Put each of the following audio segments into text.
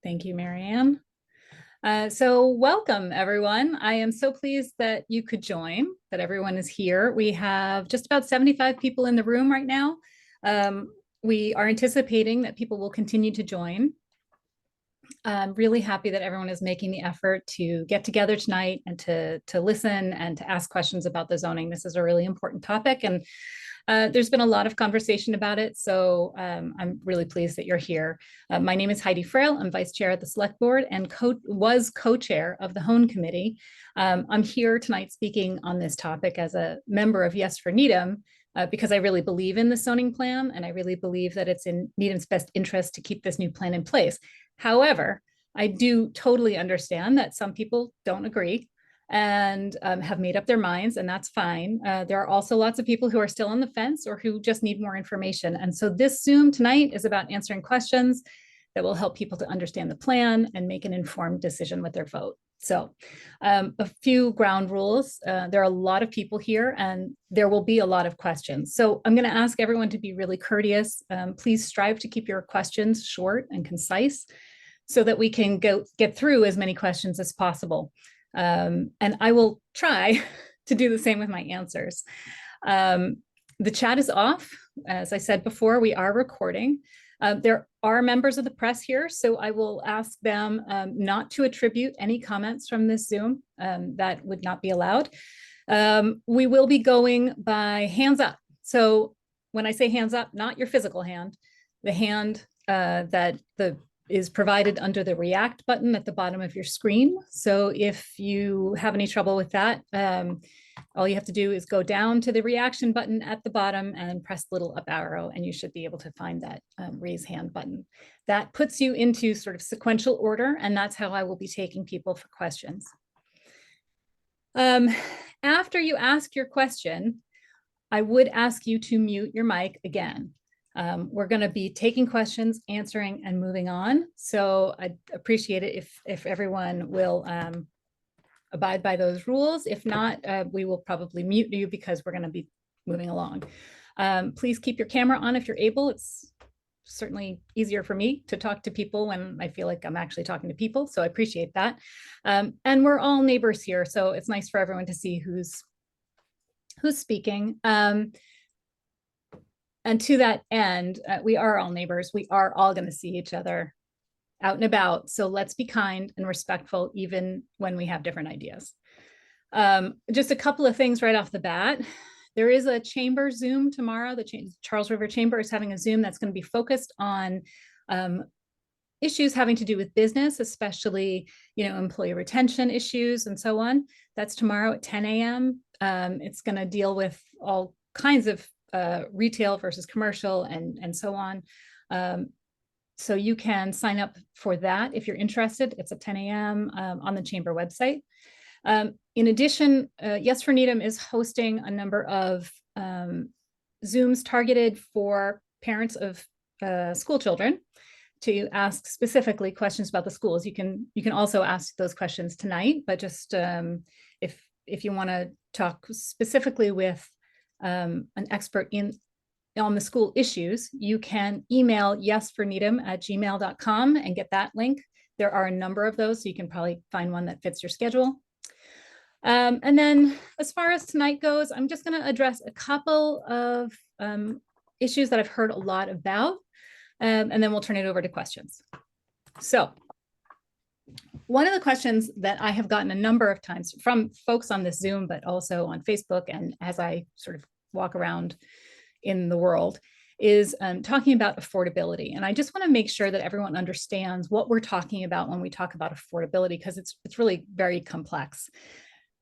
Thank you, Marianne. So welcome, everyone. I am so pleased that you could join, that everyone is here. We have just about 75 people in the room right now. We are anticipating that people will continue to join. I'm really happy that everyone is making the effort to get together tonight and to listen and to ask questions about the zoning. This is a really important topic, and there's been a lot of conversation about it, so I'm really pleased that you're here. My name is Heidi Frail. I'm vice chair at the select board and was co-chair of the Hone committee. I'm here tonight speaking on this topic as a member of Yes for Needham, because I really believe in the zoning plan, and I really believe that it's in Needham's best interest to keep this new plan in place. However, I do totally understand that some people don't agree and have made up their minds, and that's fine. There are also lots of people who are still on the fence or who just need more information. And so this Zoom tonight is about answering questions that will help people to understand the plan and make an informed decision with their vote. So a few ground rules. There are a lot of people here and there will be a lot of questions. So I'm going to ask everyone to be really courteous. Please strive to keep your questions short and concise so that we can get through as many questions as possible. And I will try to do the same with my answers. The chat is off. As I said before, we are recording. There are members of the press here, so I will ask them not to attribute any comments from this Zoom. That would not be allowed. We will be going by hands up. So when I say hands up, not your physical hand, the hand that is provided under the react button at the bottom of your screen. So if you have any trouble with that, all you have to do is go down to the reaction button at the bottom and press the little up arrow, and you should be able to find that raise hand button. That puts you into sort of sequential order, and that's how I will be taking people for questions. After you ask your question, I would ask you to mute your mic again. We're going to be taking questions, answering, and moving on. So I'd appreciate it if everyone will abide by those rules. If not, we will probably mute you because we're going to be moving along. Please keep your camera on if you're able. It's certainly easier for me to talk to people when I feel like I'm actually talking to people. So I appreciate that. And we're all neighbors here, so it's nice for everyone to see who's speaking. And to that end, we are all neighbors. We are all going to see each other out and about. So let's be kind and respectful, even when we have different ideas. Just a couple of things right off the bat. There is a chamber Zoom tomorrow. The Charles River Chamber is having a Zoom that's going to be focused on issues having to do with business, especially, employee retention issues and so on. That's tomorrow at 10 a.m. It's going to deal with all kinds of retail versus commercial and so on. So you can sign up for that if you're interested. It's at 10 a.m. On the chamber website. In addition, Yes for Needham is hosting a number of Zooms targeted for parents of school children to ask specifically questions about the schools. You can also ask those questions tonight, but just if you want to talk specifically with an expert on the school issues, you can email yesforneedham@gmail.com and get that link. There are a number of those, so you can probably find one that fits your schedule. And then as far as tonight goes, I'm just going to address a couple of issues that I've heard a lot about, and then we'll turn it over to questions. So one of the questions that I have gotten a number of times from folks on this Zoom, but also on Facebook, and as I sort of walk around in the world, is talking about affordability. And I just want to make sure that everyone understands what we're talking about when we talk about affordability, because it's really very complex.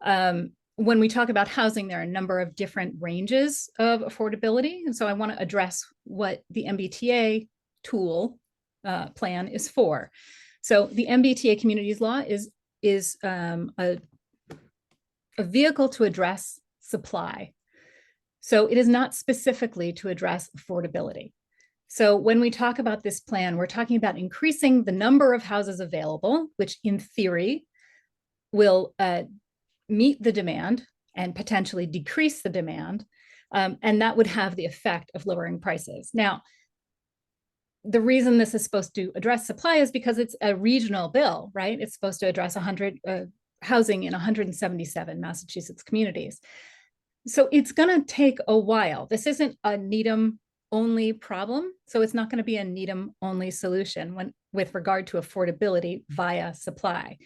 When we talk about housing, there are a number of different ranges of affordability. And so I want to address what the MBTA tool plan is for. So the MBTA Communities Law is a vehicle to address supply. So it is not specifically to address affordability. So when we talk about this plan, we're talking about increasing the number of houses available, which in theory will meet the demand and potentially decrease the demand. And that would have the effect of lowering prices. Now, the reason this is supposed to address supply is because it's a regional bill, right? It's supposed to address 100 housing in 177 Massachusetts communities. So it's going to take a while. This isn't a Needham only problem. So it's not going to be a Needham only solution with regard to affordability via supply.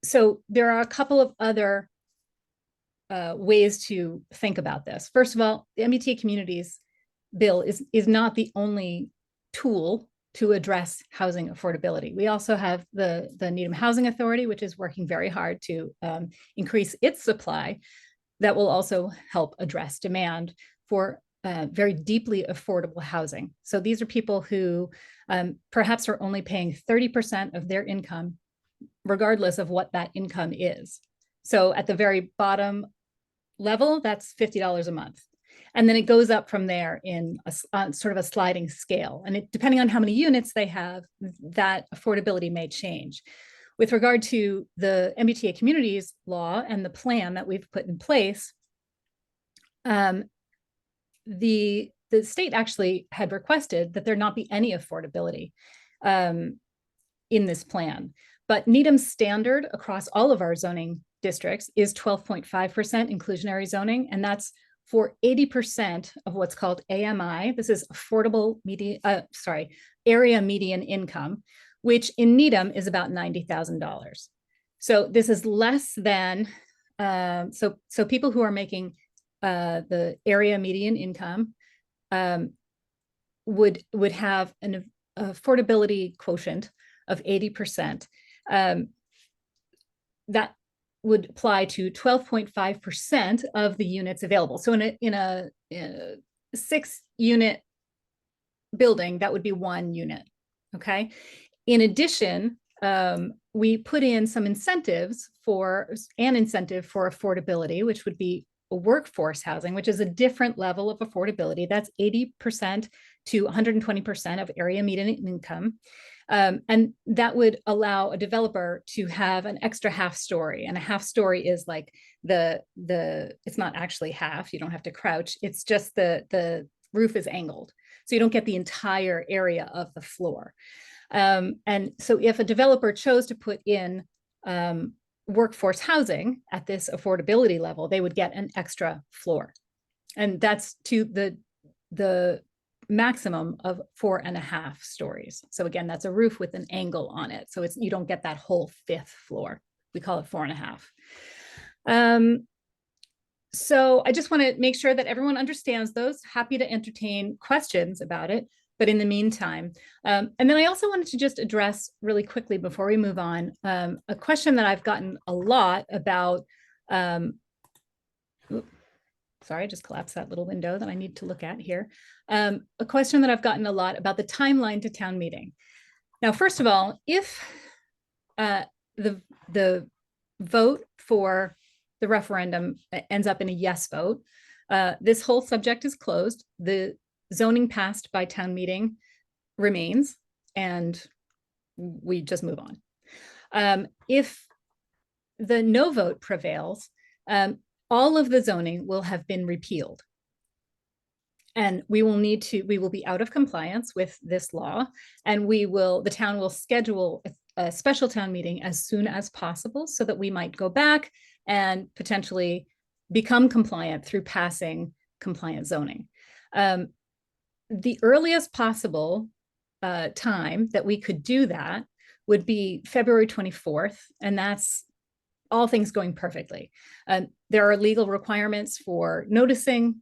So there are a couple of other ways to think about this. First of all, the MBTA communities bill is not the only tool to address housing affordability. We also have the Needham Housing Authority, which is working very hard to increase its supply. That will also help address demand for very deeply affordable housing. So these are people who perhaps are only paying 30% of their income, regardless of what that income is. So at the very bottom level, that's $50 a month. And then it goes up from there in sort of a sliding scale. And depending on how many units they have, that affordability may change. With regard to the MBTA communities law and the plan that we've put in place, the state actually had requested that there not be any affordability in this plan. But Needham's standard across all of our zoning districts is 12.5% inclusionary zoning, and that's for 80% of what's called AMI. This is area median income, which in Needham is about $90,000. So this is less than, so people who are making the area median income would have an affordability quotient of 80%. That would apply to 12.5% of the units available. So in a 6-unit building, that would be 1 unit, okay? In addition, we put in some incentives for affordability, which would be a workforce housing, which is a different level of affordability. That's 80% to 120% of area median income. And that would allow a developer to have an extra half story. And a half story is like it's not actually half, you don't have to crouch. It's just the roof is angled. So you don't get the entire area of the floor. And so if a developer chose to put in workforce housing at this affordability level, they would get an extra floor. And that's to the maximum of 4.5 stories. So again, that's a roof with an angle on it. So you don't get that whole 5th floor. We call it 4.5. So I just want to make sure that everyone understands those. Happy to entertain questions about it. But in the meantime, and then I also wanted to just address really quickly before we move on, a question that I've gotten a lot about, sorry, I just collapsed that little window that I need to look at here. A question that I've gotten a lot about the timeline to town meeting. Now, first of all, if the vote for the referendum ends up in a yes vote, this whole subject is closed. The zoning passed by town meeting remains, and we just move on. If the no vote prevails, all of the zoning will have been repealed. And we will be out of compliance with this law, and the town will schedule a special town meeting as soon as possible so that we might go back and potentially become compliant through passing compliant zoning. The earliest possible time that we could do that would be February 24th, and that's all things going perfectly. There are legal requirements for noticing,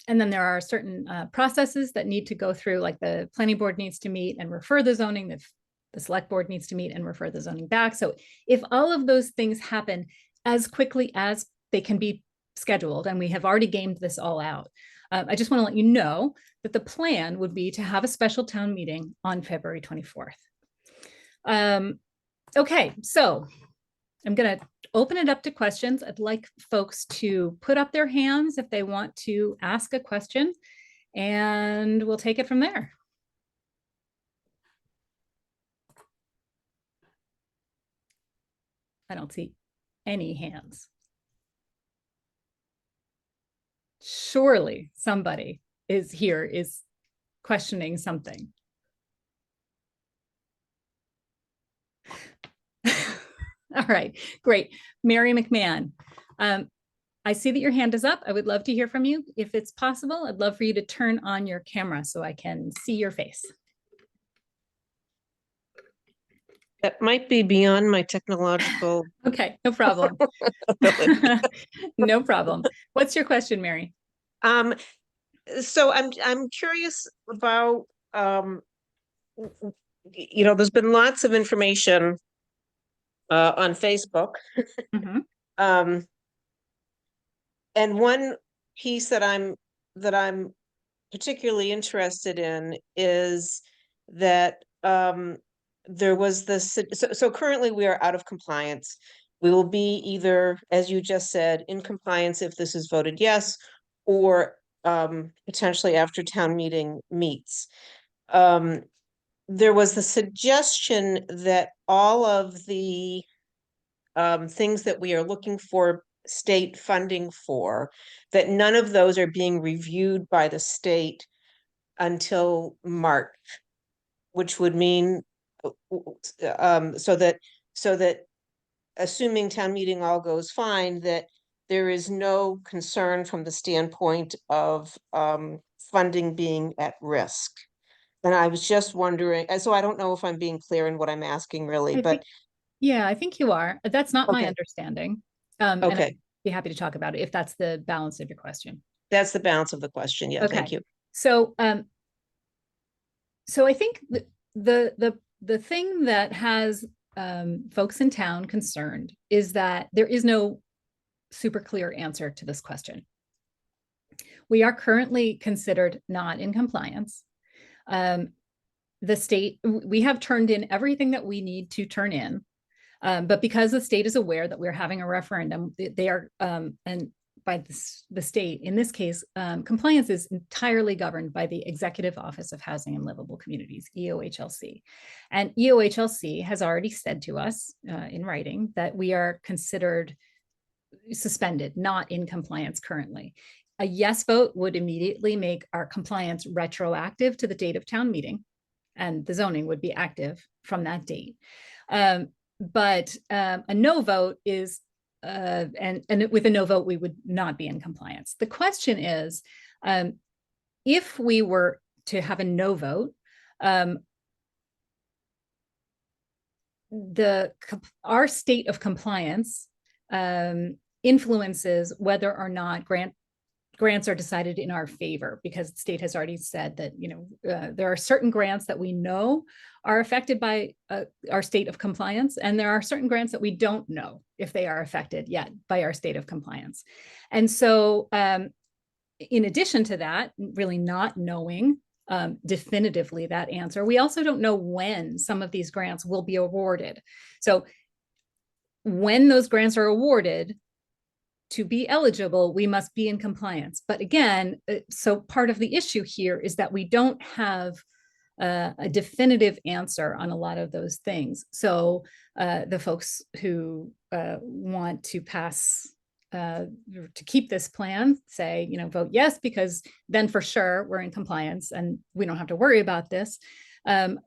and then there are certain processes that need to go through, like the planning board needs to meet and refer the zoning, the select board needs to meet and refer the zoning back. So if all of those things happen as quickly as they can be scheduled, and we have already gamed this all out, I just want to let you know that the plan would be to have a special town meeting on February 24th. Okay, so I'm going to open it up to questions. I'd like folks to put up their hands if they want to ask a question, and we'll take it from there. I don't see any hands. Surely somebody is questioning something. All right, great. Mary McMahon, I see that your hand is up. I would love to hear from you. If it's possible, I'd love for you to turn on your camera so I can see your face. That might be beyond my technological. Okay, no problem. No problem. What's your question, Mary? So I'm curious about there's been lots of information on Facebook. Mm-hmm. Um, and one piece that I'm particularly interested in is that there was this. So currently we are out of compliance. We will be either, as you just said, in compliance if this is voted yes, or potentially after town meeting meets. There was the suggestion that all of the things that we are looking for state funding for, that none of those are being reviewed by the state until March, which would mean so that assuming town meeting all goes fine, that there is no concern from the standpoint of funding being at risk. And I was just wondering, so I don't know if I'm being clear in what I'm asking really, but Yeah, I think you are. That's not my okay. understanding. And Okay. I'd be happy to talk about it if that's the balance of your question. That's the balance of the question. Yeah, Okay. thank you. So so I think the thing that has folks in town concerned is that there is no super clear answer to this question. We are currently considered not in compliance. The state, we have turned in everything that we need to turn in. But because the state is aware that we're having a referendum, they are, and by the state, in this case, compliance is entirely governed by the Executive Office of Housing and Livable Communities, EOHLC. And EOHLC has already said to us in writing that we are considered suspended, not in compliance currently. A yes vote would immediately make our compliance retroactive to the date of town meeting, and the zoning would be active from that date. But a no vote is, and with a no vote, we would not be in compliance. The question is, if we were to have a no vote, our state of compliance influences whether or not grants are decided in our favor, because the state has already said that, there are certain grants that we know are affected by our state of compliance, and there are certain grants that we don't know if they are affected yet by our state of compliance. And so in addition to that, really not knowing definitively that answer, we also don't know when some of these grants will be awarded. So when those grants are awarded, to be eligible, we must be in compliance. But again, so part of the issue here is that we don't have a definitive answer on a lot of those things. So the folks who want to pass, to keep this plan, say, vote yes, because then for sure we're in compliance and we don't have to worry about this. And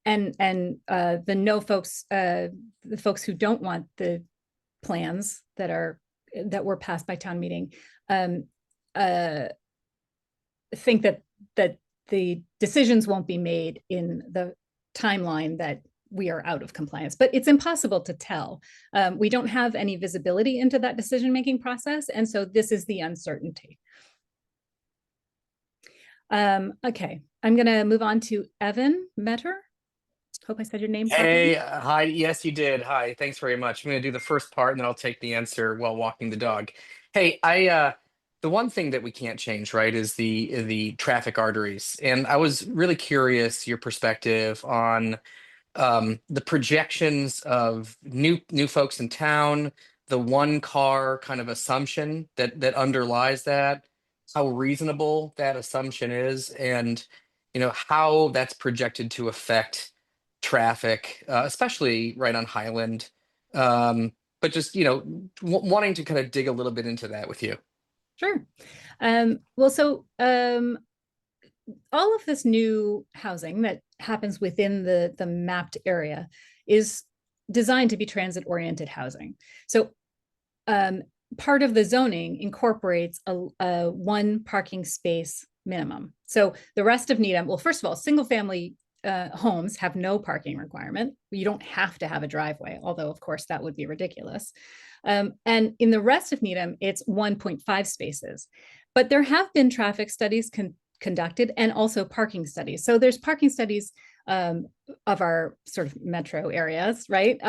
the no folks, the folks who don't want the plans that were passed by town meeting, think that the decisions won't be made in the timeline that we are out of compliance. But it's impossible to tell. We don't have any visibility into that decision-making process, and so this is the uncertainty. Okay, I'm gonna move on to Evan Metter. Hope I said your name properly. Hey, hi. Yes, you did. Hi. Thanks very much. I'm going to do the first part and then I'll take the answer while walking the dog. Hey, the one thing that we can't change, right, is the traffic arteries. And I was really curious your perspective on the projections of new folks in town, the one car kind of assumption that underlies that, how reasonable that assumption is, and how that's projected to affect traffic, especially right on Highland. But just wanting to kind of dig a little bit into that with you. Sure. Well, so all of this new housing that happens within the mapped area is designed to be transit-oriented housing. So part of the zoning incorporates a one parking space minimum. So the rest of Needham, well, first of all, single family homes have no parking requirement. You don't have to have a driveway, although of course that would be ridiculous. And in the rest of Needham, it's 1.5 spaces. But there have been traffic studies conducted and also parking studies. So there's parking studies of our sort of metro areas, right?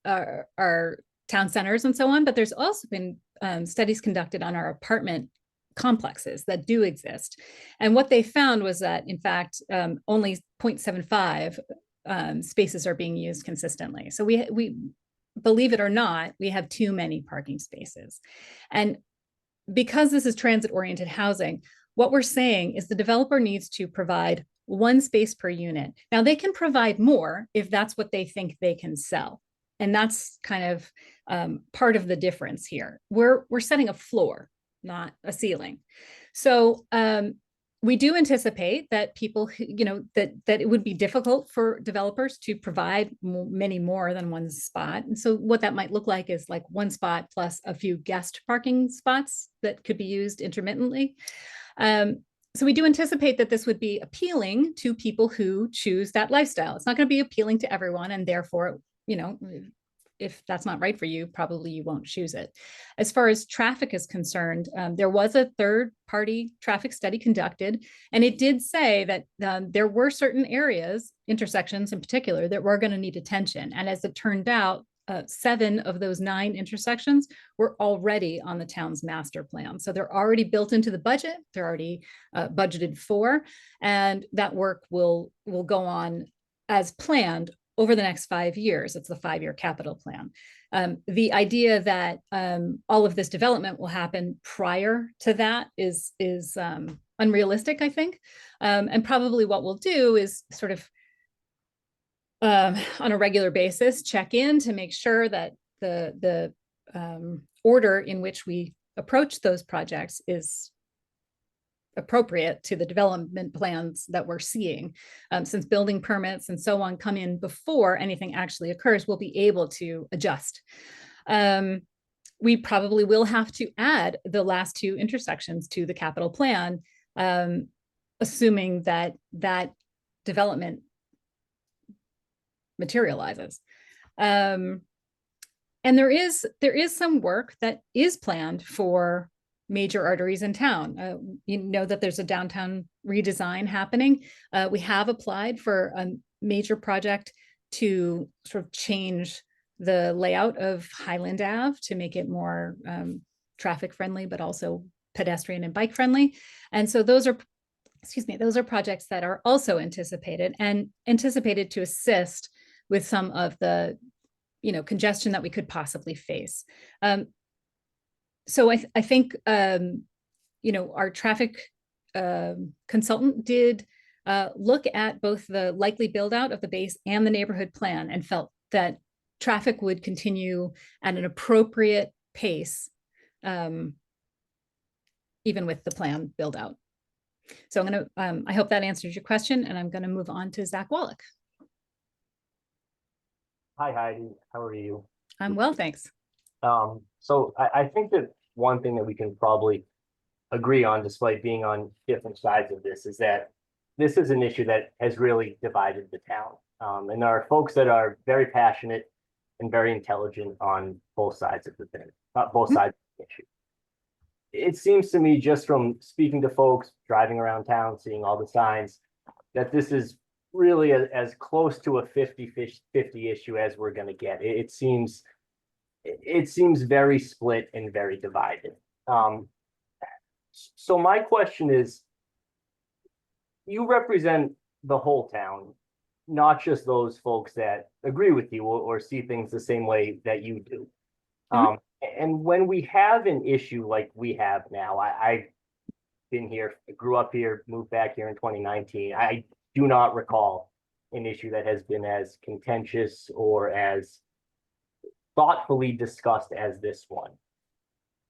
Our town centers and so on, but there's also been studies conducted on our apartment complexes that do exist. And what they found was that, in fact, only 0.75 spaces are being used consistently. So we, believe it or not, we have too many parking spaces. And because this is transit-oriented housing, what we're saying is the developer needs to provide one space per unit. Now, they can provide more if that's what they think they can sell. And that's kind of part of the difference here. We're setting a floor, not a ceiling. So we do anticipate that people, that it would be difficult for developers to provide many more than one spot. And so what that might look like is like one spot plus a few guest parking spots that could be used intermittently. So we do anticipate that this would be appealing to people who choose that lifestyle. It's not going to be appealing to everyone, and therefore, if that's not right for you, probably you won't choose it. As far as traffic is concerned, there was a third-party traffic study conducted, and it did say that there were certain areas, intersections in particular, that were going to need attention. And as it turned out, 7 of those 9 intersections were already on the town's master plan. So they're already built into the budget. They're already budgeted for, and that work will go on as planned over the next 5 years. It's the 5-year capital plan. The idea that all of this development will happen prior to that is unrealistic, I think. And probably what we'll do is sort of on a regular basis, check in to make sure that the order in which we approach those projects is appropriate to the development plans that we're seeing. Since building permits and so on come in before anything actually occurs, we'll be able to adjust. We probably will have to add the last 2 intersections to the capital plan, assuming that development materializes. And there is some work that is planned for major arteries in town. You know that there's a downtown redesign happening. We have applied for a major project to sort of change the layout of Highland Ave to make it more traffic friendly, but also pedestrian and bike friendly. And so those are projects that are also anticipated to assist with some of the congestion that we could possibly face. So I think our traffic consultant did look at both the likely build out of the base and the neighborhood plan, and felt that traffic would continue at an appropriate pace, even with the plan build out. So I hope that answers your question, and I'm going to move on to Zach Wallach. Hi, Heidi. How are you? I'm well, thanks. So I think that one thing that we can probably agree on, despite being on different sides of this, is that this is an issue that has really divided the town. And there are folks that are very passionate and very intelligent on both sides of the thing, both sides of the issue. It seems to me, just from speaking to folks, driving around town, seeing all the signs, that this is really as close to a 50-50 issue as we're going to get. It seems very split and very divided. So my question is, you represent the whole town, not just those folks that agree with you or see things the same way that you do. And when we have an issue like we have now, I've been here, grew up here, moved back here in 2019. I do not recall an issue that has been as contentious or as thoughtfully discussed as this one.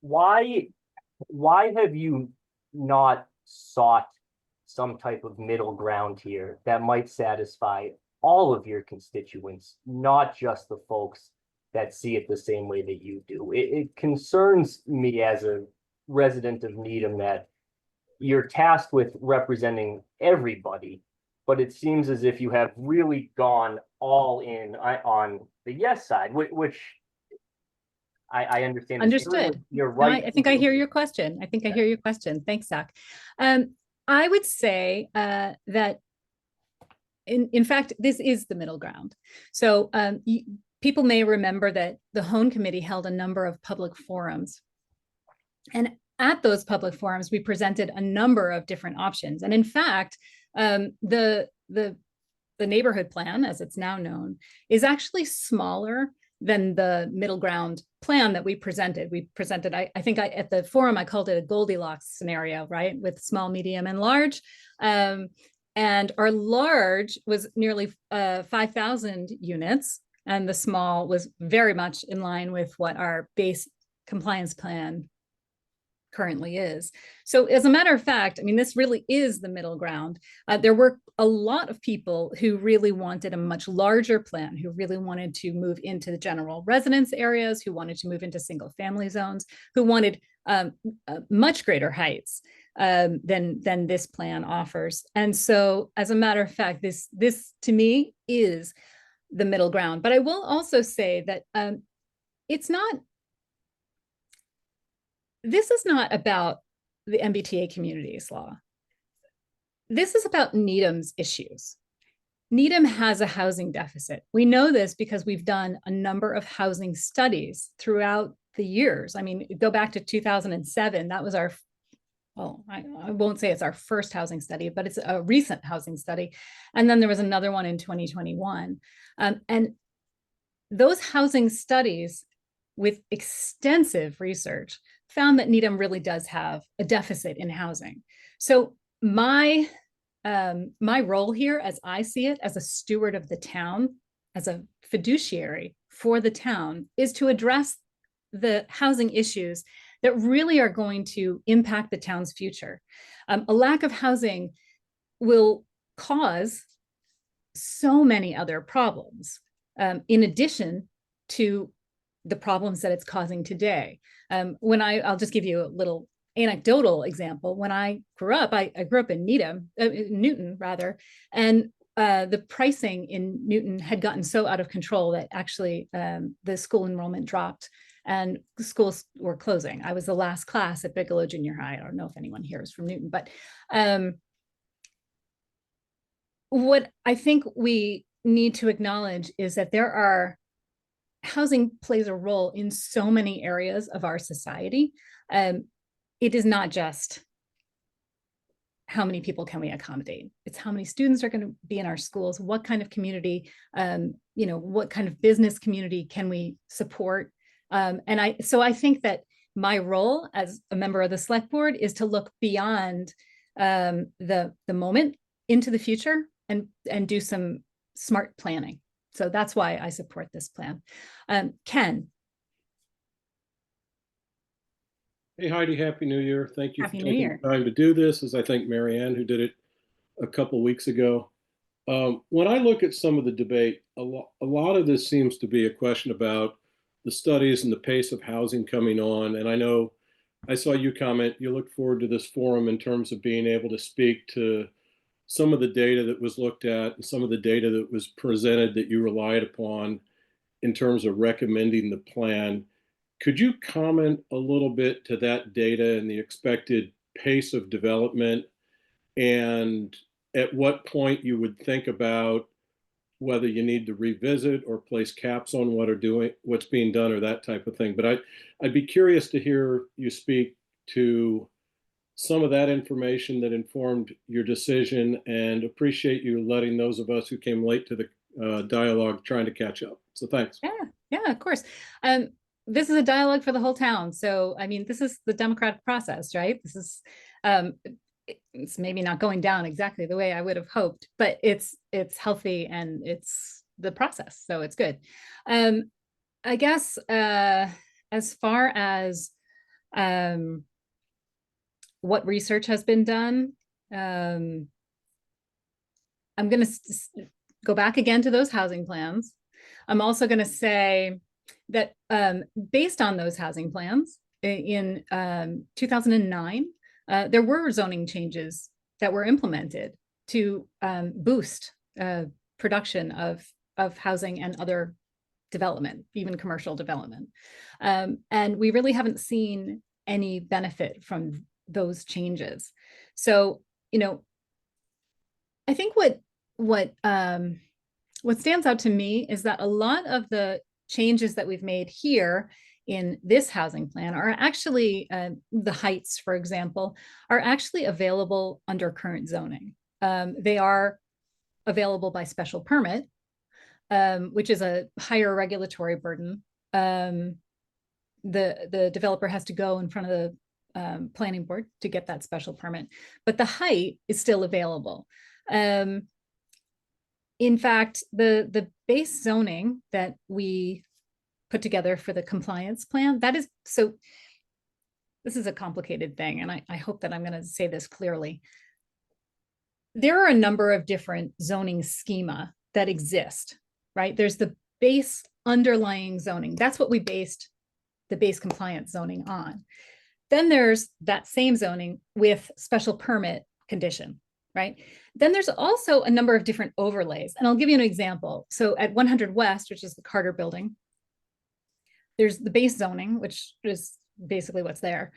Why have you not sought some type of middle ground here that might satisfy all of your constituents, not just the folks that see it the same way that you do. It concerns me as a resident of Needham that you're tasked with representing everybody, but it seems as if you have really gone all in on the yes side, which I understand. Understood. You're No, right. I think I hear your question. I think I hear your question. Thanks, Zach. I would say that in fact, this is the middle ground. So people may remember that the Hone Committee held a number of public forums. And at those public forums, we presented a number of different options. And in fact, the neighborhood plan, as it's now known, is actually smaller than the middle ground plan that we presented. We presented, I think at the forum, I called it a Goldilocks scenario, right? With small, medium, and large. And our large was nearly 5,000 units, and the small was very much in line with what our base compliance plan currently is. So as a matter of fact, I mean, this really is the middle ground. There were a lot of people who really wanted a much larger plan, who really wanted to move into the general residence areas, who wanted to move into single family zones, who wanted much greater heights than this plan offers. And so as a matter of fact, this to me is the middle ground. But I will also say that this is not about the MBTA communities law. This is about Needham's issues. Needham has a housing deficit. We know this because we've done a number of housing studies throughout the years. I mean, go back to 2007. That was our, well, I won't say it's our first housing study, but it's a recent housing study. And then there was another one in 2021. And those housing studies with extensive research found that Needham really does have a deficit in housing. So my role here, as I see it, as a steward of the town, as a fiduciary for the town, is to address the housing issues that really are going to impact the town's future. A lack of housing will cause so many other problems, in addition to the problems that it's causing today. I'll just give you a little anecdotal example. When I grew up, I grew up in Newton rather, and the pricing in Newton had gotten so out of control that actually the school enrollment dropped and schools were closing. I was the last class at Bigelow Junior High. I don't know if anyone here is from Newton, but what I think we need to acknowledge is that housing plays a role in so many areas of our society. It is not just how many people can we accommodate. It's how many students are going to be in our schools, what kind of community, what kind of business community can we support. So I think that my role as a member of the select board is to look beyond the moment into the future and do some smart planning. So that's why I support this plan. Ken. Hey, Heidi, Happy New Year. Thank you Happy for New taking Year. the time to do this, as I think Marianne, who did it a couple weeks ago. When I look at some of the debate, a lot of this seems to be a question about the studies and the pace of housing coming on. And I know I saw you comment, you look forward to this forum in terms of being able to speak to some of the data that was looked at and some of the data that was presented that you relied upon in terms of recommending the plan. Could you comment a little bit to that data and the expected pace of development, and at what point you would think about whether you need to revisit or place caps on what's being done or that type of thing? But I'd be curious to hear you speak to some of that information that informed your decision, and appreciate you letting those of us who came late to the dialogue trying to catch up. So thanks. Yeah, of course. This is a dialogue for the whole town. So, I mean, this is the democratic process, right? This is, it's maybe not going down exactly the way I would have hoped, but it's healthy and it's the process. So it's good. I guess as far as what research has been done, I'm going to go back again to those housing plans. I'm also going to say that based on those housing plans in 2009, there were zoning changes that were implemented to boost production of housing and other development, even commercial development. And we really haven't seen any benefit from those changes. So, I think what stands out to me is that a lot of the changes that we've made here in this housing plan are actually, the heights, for example, are actually available under current zoning. They are available by special permit, which is a higher regulatory burden. The developer has to go in front of the planning board to get that special permit, but the height is still available. In fact, the base zoning that we put together for the compliance plan, that is, so this is a complicated thing, and I hope that I'm going to say this clearly. There are a number of different zoning schema that exist, right? There's the base underlying zoning. That's what we based the base compliance zoning on. Then there's that same zoning with special permit condition, right? Then there's also a number of different overlays. And I'll give you an example. So at 100 West, which is the Carter building, there's the base zoning, which is basically what's there.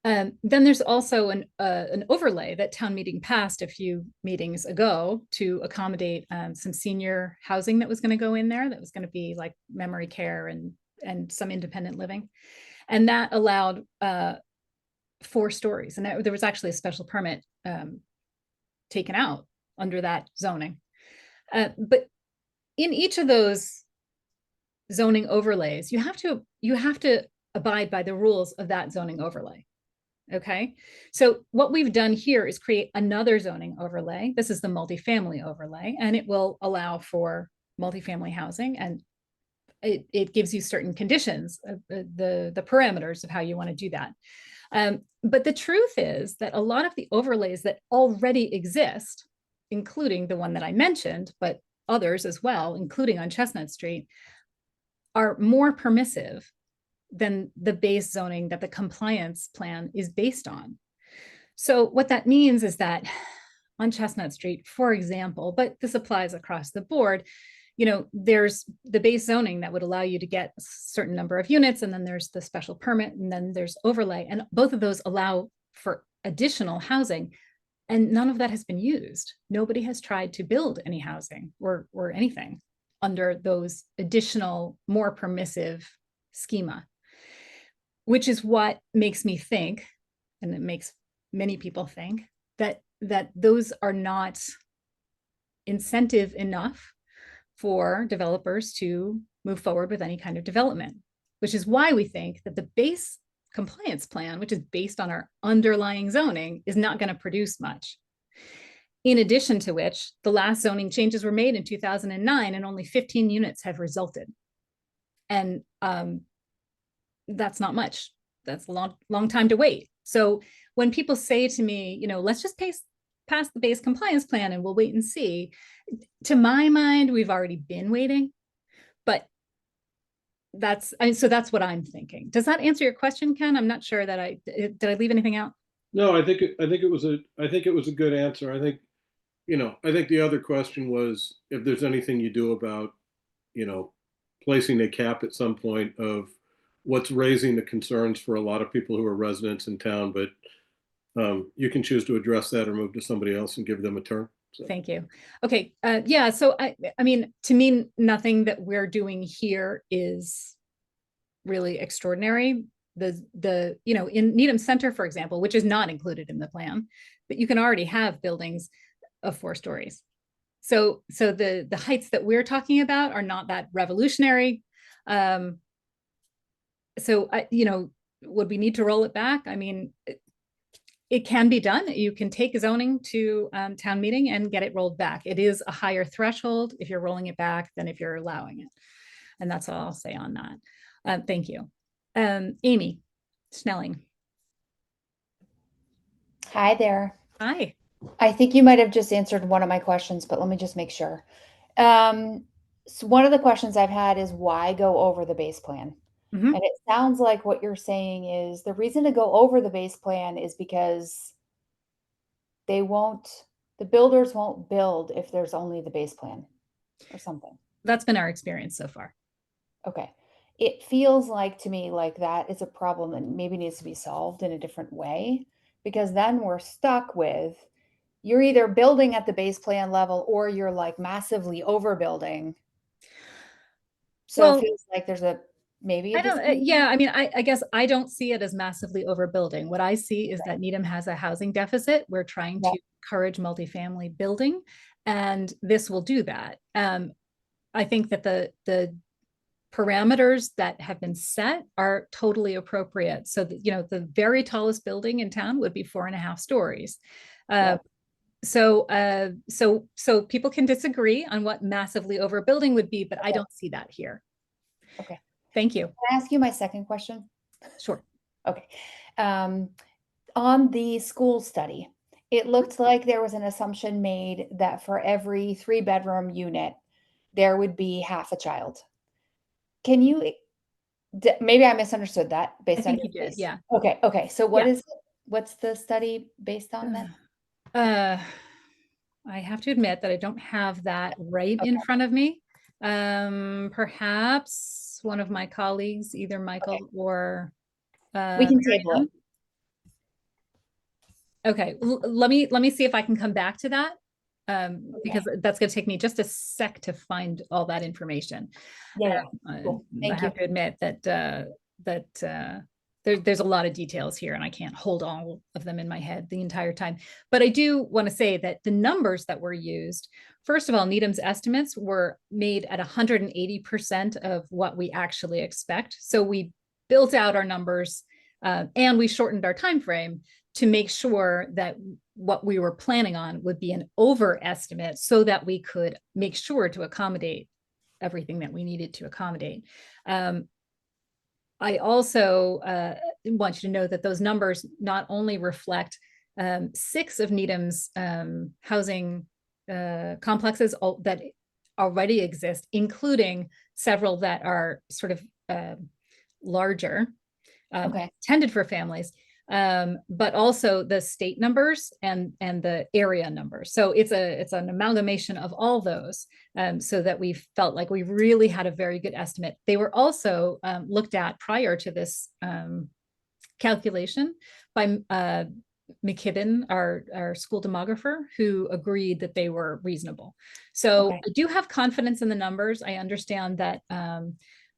Then there's also an overlay that town meeting passed a few meetings ago to accommodate some senior housing that was going to go in there, that was going to be like memory care and some independent living. And that allowed 4 stories. And there was actually a special permit taken out under that zoning. But in each of those zoning overlays, you have to abide by the rules of that zoning overlay. Okay, so what we've done here is create another zoning overlay. This is the multifamily overlay, and it will allow for multifamily housing, and it gives you certain conditions, the parameters of how you want to do that. But the truth is that a lot of the overlays that already exist, including the one that I mentioned, but others as well, including on Chestnut Street, are more permissive than the base zoning that the compliance plan is based on. So what that means is that on Chestnut Street, for example, but this applies across the board, there's the base zoning that would allow you to get a certain number of units, and then there's the special permit, and then there's overlay, and both of those allow for additional housing, and none of that has been used. Nobody has tried to build any housing or anything under those additional, more permissive schema, which is what makes me think, and it makes many people think, that those are not incentive enough for developers to move forward with any kind of development, which is why we think that the base compliance plan, which is based on our underlying zoning, is not going to produce much. In addition to which, the last zoning changes were made in 2009, and only 15 units have resulted. And that's not much. That's a long time to wait. So when people say to me, let's just pass the base compliance plan and we'll wait and see, to my mind, we've already been waiting. But that's what I'm thinking. Does that answer your question, Ken? I'm not sure that did I leave anything out? No, I think it was a good answer. I think the other question was if there's anything you do about, placing a cap at some point of what's raising the concerns for a lot of people who are residents in town, but you can choose to address that or move to somebody else and give them a turn. So. Thank you. Okay. Yeah. So I mean, to me, nothing that we're doing here is really extraordinary. In Needham Center, for example, which is not included in the plan, but you can already have buildings of 4 stories. So the heights that we're talking about are not that revolutionary. So would we need to roll it back? I mean, it can be done. You can take zoning to town meeting and get it rolled back. It is a higher threshold if you're rolling it back than if you're allowing it. And that's all I'll say on that. Thank you. Amy Snelling. Hi there. Hi. I think you might have just answered one of my questions, but let me just make sure. So one of the questions I've had is why go over the base plan? Mhm. And it sounds like what you're saying is the reason to go over the base plan is because the builders won't build if there's only the base plan or something. That's been our experience so far. Okay. It feels like to me like that is a problem that maybe needs to be solved in a different way, because then we're stuck with you're either building at the base plan level or you're like massively overbuilding. So Well, it feels like there's maybe a I don't, disconnect. yeah, I mean, I guess I don't see it as massively overbuilding. What I see is that Needham has a housing deficit. We're trying Yeah. to encourage multifamily building, and this will do that. I think that the parameters that have been set are totally appropriate. So that, the very tallest building in town would be 4.5 stories. Yeah. So people can disagree on what massively overbuilding would be, but I Okay. don't see that here. Okay. Thank you. Can I ask you my second question? Sure. Okay. On the school study, it looked like there was an assumption made that for every 3-bedroom unit, there would be half a child. Can you, maybe I misunderstood that I based on think your you did, face. yeah. Okay. Okay. So Yeah. what's the study based on then? I have to admit that I don't have that right in Okay. front of me. Perhaps one of my colleagues, either Michael or We can table it. Marianne. Okay, let me see if I can come back to that. Because that's going to take me just a sec to find all that information. Yeah. Cool. I Thank you. have to admit that there's a lot of details here, and I can't hold all of them in my head the entire time. But I do want to say that the numbers that were used, first of all, Needham's estimates were made at 180% of what we actually expect. So we built out our numbers and we shortened our time frame to make sure that what we were planning on would be an overestimate so that we could make sure to accommodate everything that we needed to accommodate. I also want you to know that those numbers not only reflect 6 of Needham's housing complexes that already exist, including several that are sort of larger, intended for families, but also the state numbers and the area numbers. So it's an amalgamation of all those, so that we felt like we really had a very good estimate. They were also looked at prior to this calculation by McKibben, our school demographer, who agreed that they were reasonable. So I do have confidence in the numbers. I understand that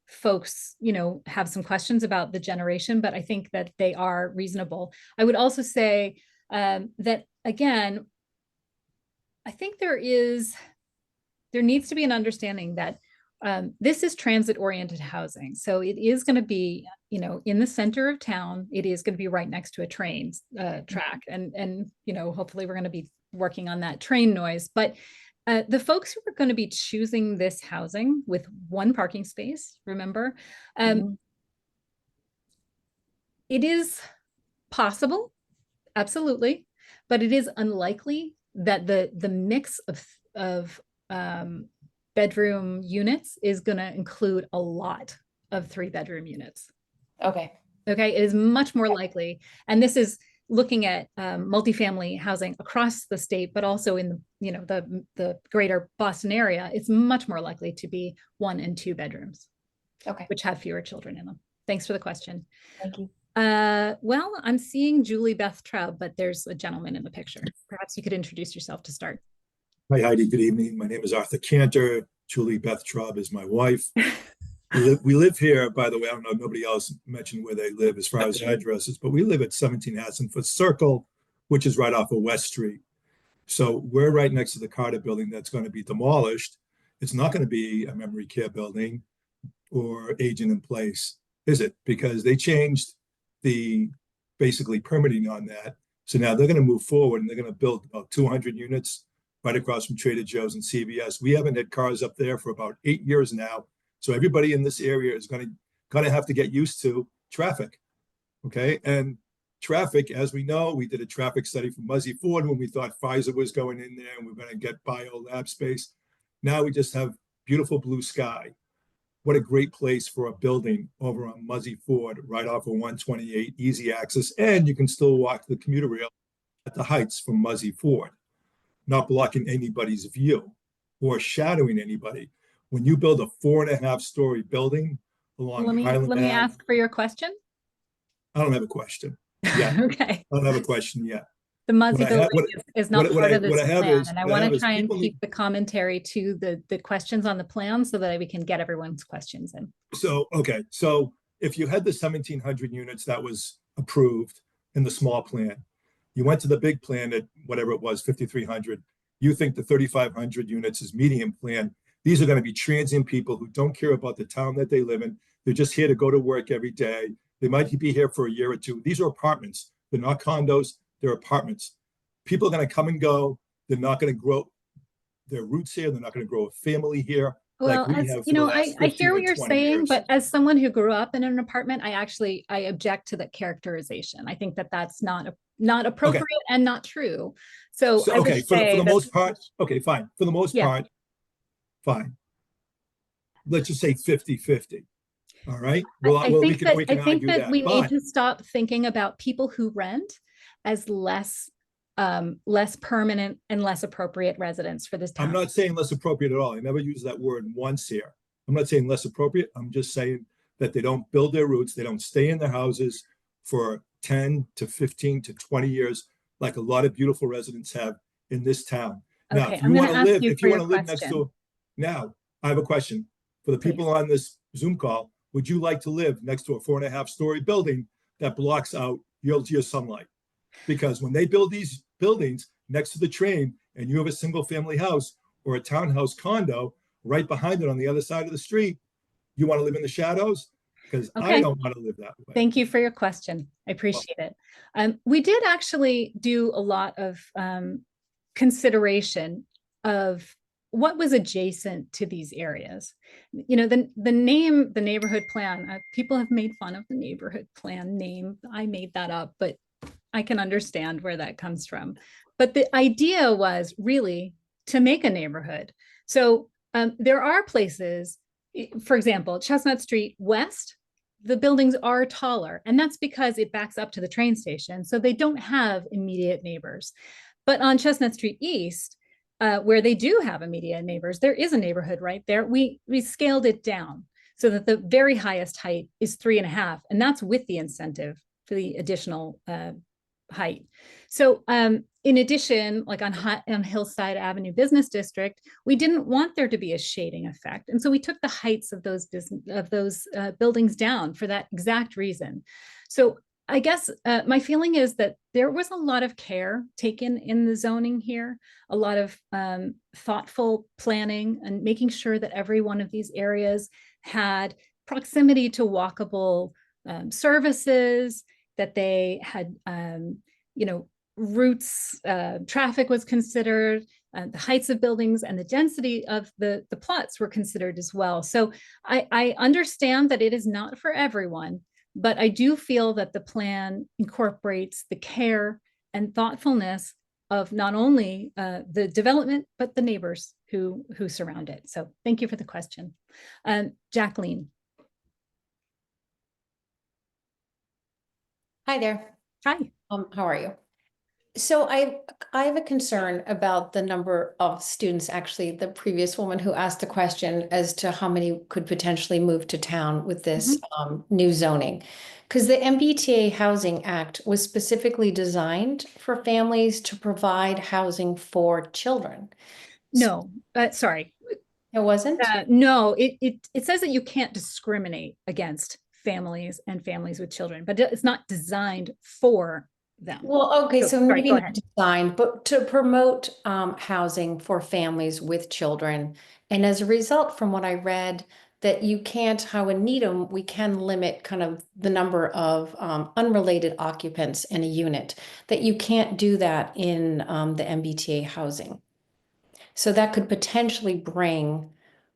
folks, have some questions about the generation, but I think that they are reasonable. I would also say that, again, I think there needs to be an understanding that this is transit-oriented housing. So it is going to be, in the center of town. It is going to be right next to a train track. And hopefully we're going to be working on that train noise. But the folks who are going to be choosing this housing with one parking space, remember, it is possible, absolutely, but it is unlikely that the mix of bedroom units is going to include a lot of 3-bedroom units. Okay, it is much more likely, and this is looking at multifamily housing across the state, but also in the greater Boston area. It's much more likely to be 1 and 2 bedrooms, which have fewer children in them. Thanks for the question. Thank you. Well, I'm seeing Julie Beth Traub, but there's a gentleman in the picture. Perhaps you could introduce yourself to start. Hi, Heidi. Good evening. My name is Arthur Cantor. Julie Beth Traub is my wife. We live here, by the way. I don't know, nobody else mentioned where they live as far as addresses, but we live at 17 Hassenfoot Circle, which is right off of West Street. So we're right next to the Carter building that's going to be demolished. It's not going to be a memory care building or aging in place, is it? Because they changed the basically permitting on that. So now they're going to move forward and they're going to build about 200 units right across from Trader Joe's and CVS. We haven't had cars up there for about 8 years now. So everybody in this area is going to have to get used to traffic. Okay. And traffic, as we know, we did a traffic study for Muzzy Ford when we thought Pfizer was going in there and we're going to get bio lab space. Now we just have beautiful blue sky. What a great place for a building over on Muzzy Ford, right off of 128, easy access. And you can still walk the commuter rail at the heights from Muzzy Ford, not blocking anybody's view or shadowing anybody. When you build a 4.5-story building along Highland let me Ave, ask for your question. I don't have a question yet. Okay. I don't have a question yet. The Muzzy What I have- building is not what part I- of this what I have plan, is- and I what I want have to is try and people need- keep the commentary to the questions on the plan so that we can get everyone's questions in. So, okay, so if you had the 1,700 units that was approved in the small plan, you went to the big plan at whatever it was, 5,300, you think the 3,500 units is medium plan. These are going to be transient people who don't care about the town that they live in. They're just here to go to work every day. They might be here for a year or two. These are apartments. They're not condos, they're apartments. People are going to come and go. They're not going to grow their roots here. They're not going to grow a family here. Well, like we as have you for the know, last I 15 hear or what you're 20 saying, years. but as someone who grew up in an apartment, I object to that characterization. I think that that's not appropriate and not true. So I would okay, for say the that- most part, okay, fine. For the most Yeah. part, fine. Let's just say 50-50. All right. Well, I we think can argue that that. we need But to stop thinking about people who rent as less permanent and less appropriate residents for this town. I'm not saying less appropriate at all. I never use that word once here. I'm not saying less appropriate. I'm just saying that they don't build their roots. They don't stay in their houses for 10 to 15 to 20 years, like a lot of beautiful residents have in this town. Now, Okay, if I'm you gonna want to ask live, you if for you your want to live next question. to, now I have a question for the people on this Zoom call. Would you like to live next to a 4.5-story building that blocks out your sunlight? Because when they build these buildings next to the train and you have a single family house or a townhouse condo right behind it on the other side of the street, you want to live in the shadows? Because I Okay. don't want to live that way. Thank you for your question. I appreciate it. We did actually do a lot of consideration of what was adjacent to these areas. You know, the name, the neighborhood plan, people have made fun of the neighborhood plan name. I made that up, but I can understand where that comes from. But the idea was really to make a neighborhood. So there are places, for example, Chestnut Street West, the buildings are taller, and that's because it backs up to the train station. So they don't have immediate neighbors. But on Chestnut Street East, where they do have immediate neighbors, there is a neighborhood right there. We scaled it down so that the very highest height is 3.5, and that's with the incentive for the additional height. So in addition, like on Hillside Avenue Business District, we didn't want there to be a shading effect. And so we took the heights of those buildings down for that exact reason. So I guess my feeling is that there was a lot of care taken in the zoning here, a lot of thoughtful planning and making sure that every one of these areas had proximity to walkable services, that they had, routes, traffic was considered, the heights of buildings and the density of the plots were considered as well. So I understand that it is not for everyone, but I do feel that the plan incorporates the care and thoughtfulness of not only the development, but the neighbors who surround it. So thank you for the question. Jacqueline. Hi there. Hi. How are you? So I have a concern about the number of students, actually, the previous woman who asked the question as to how many could potentially move to town with this new zoning. Because the MBTA Housing Act was specifically designed for families to provide housing for children. No, sorry. It wasn't? No, it says that you can't discriminate against families and families with children, but it's not designed for them. Well, okay, so sorry, maybe go not ahead. designed, but to promote housing for families with children. And as a result, from what I read, that you can't, how in Needham, we can limit kind of the number of unrelated occupants in a unit, that you can't do that in the MBTA housing. So that could potentially bring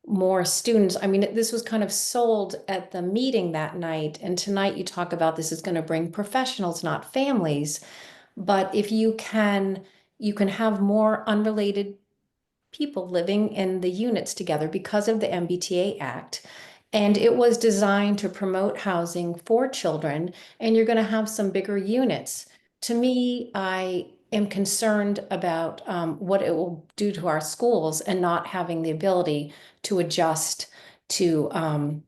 more students. I mean, this was kind of sold at the meeting that night. And tonight you talk about this is going to bring professionals, not families. But if you can have more unrelated people living in the units together because of the MBTA Act. And it was designed to promote housing for children, and you're going to have some bigger units. To me, I am concerned about what it will do to our schools and not having the ability to adjust to a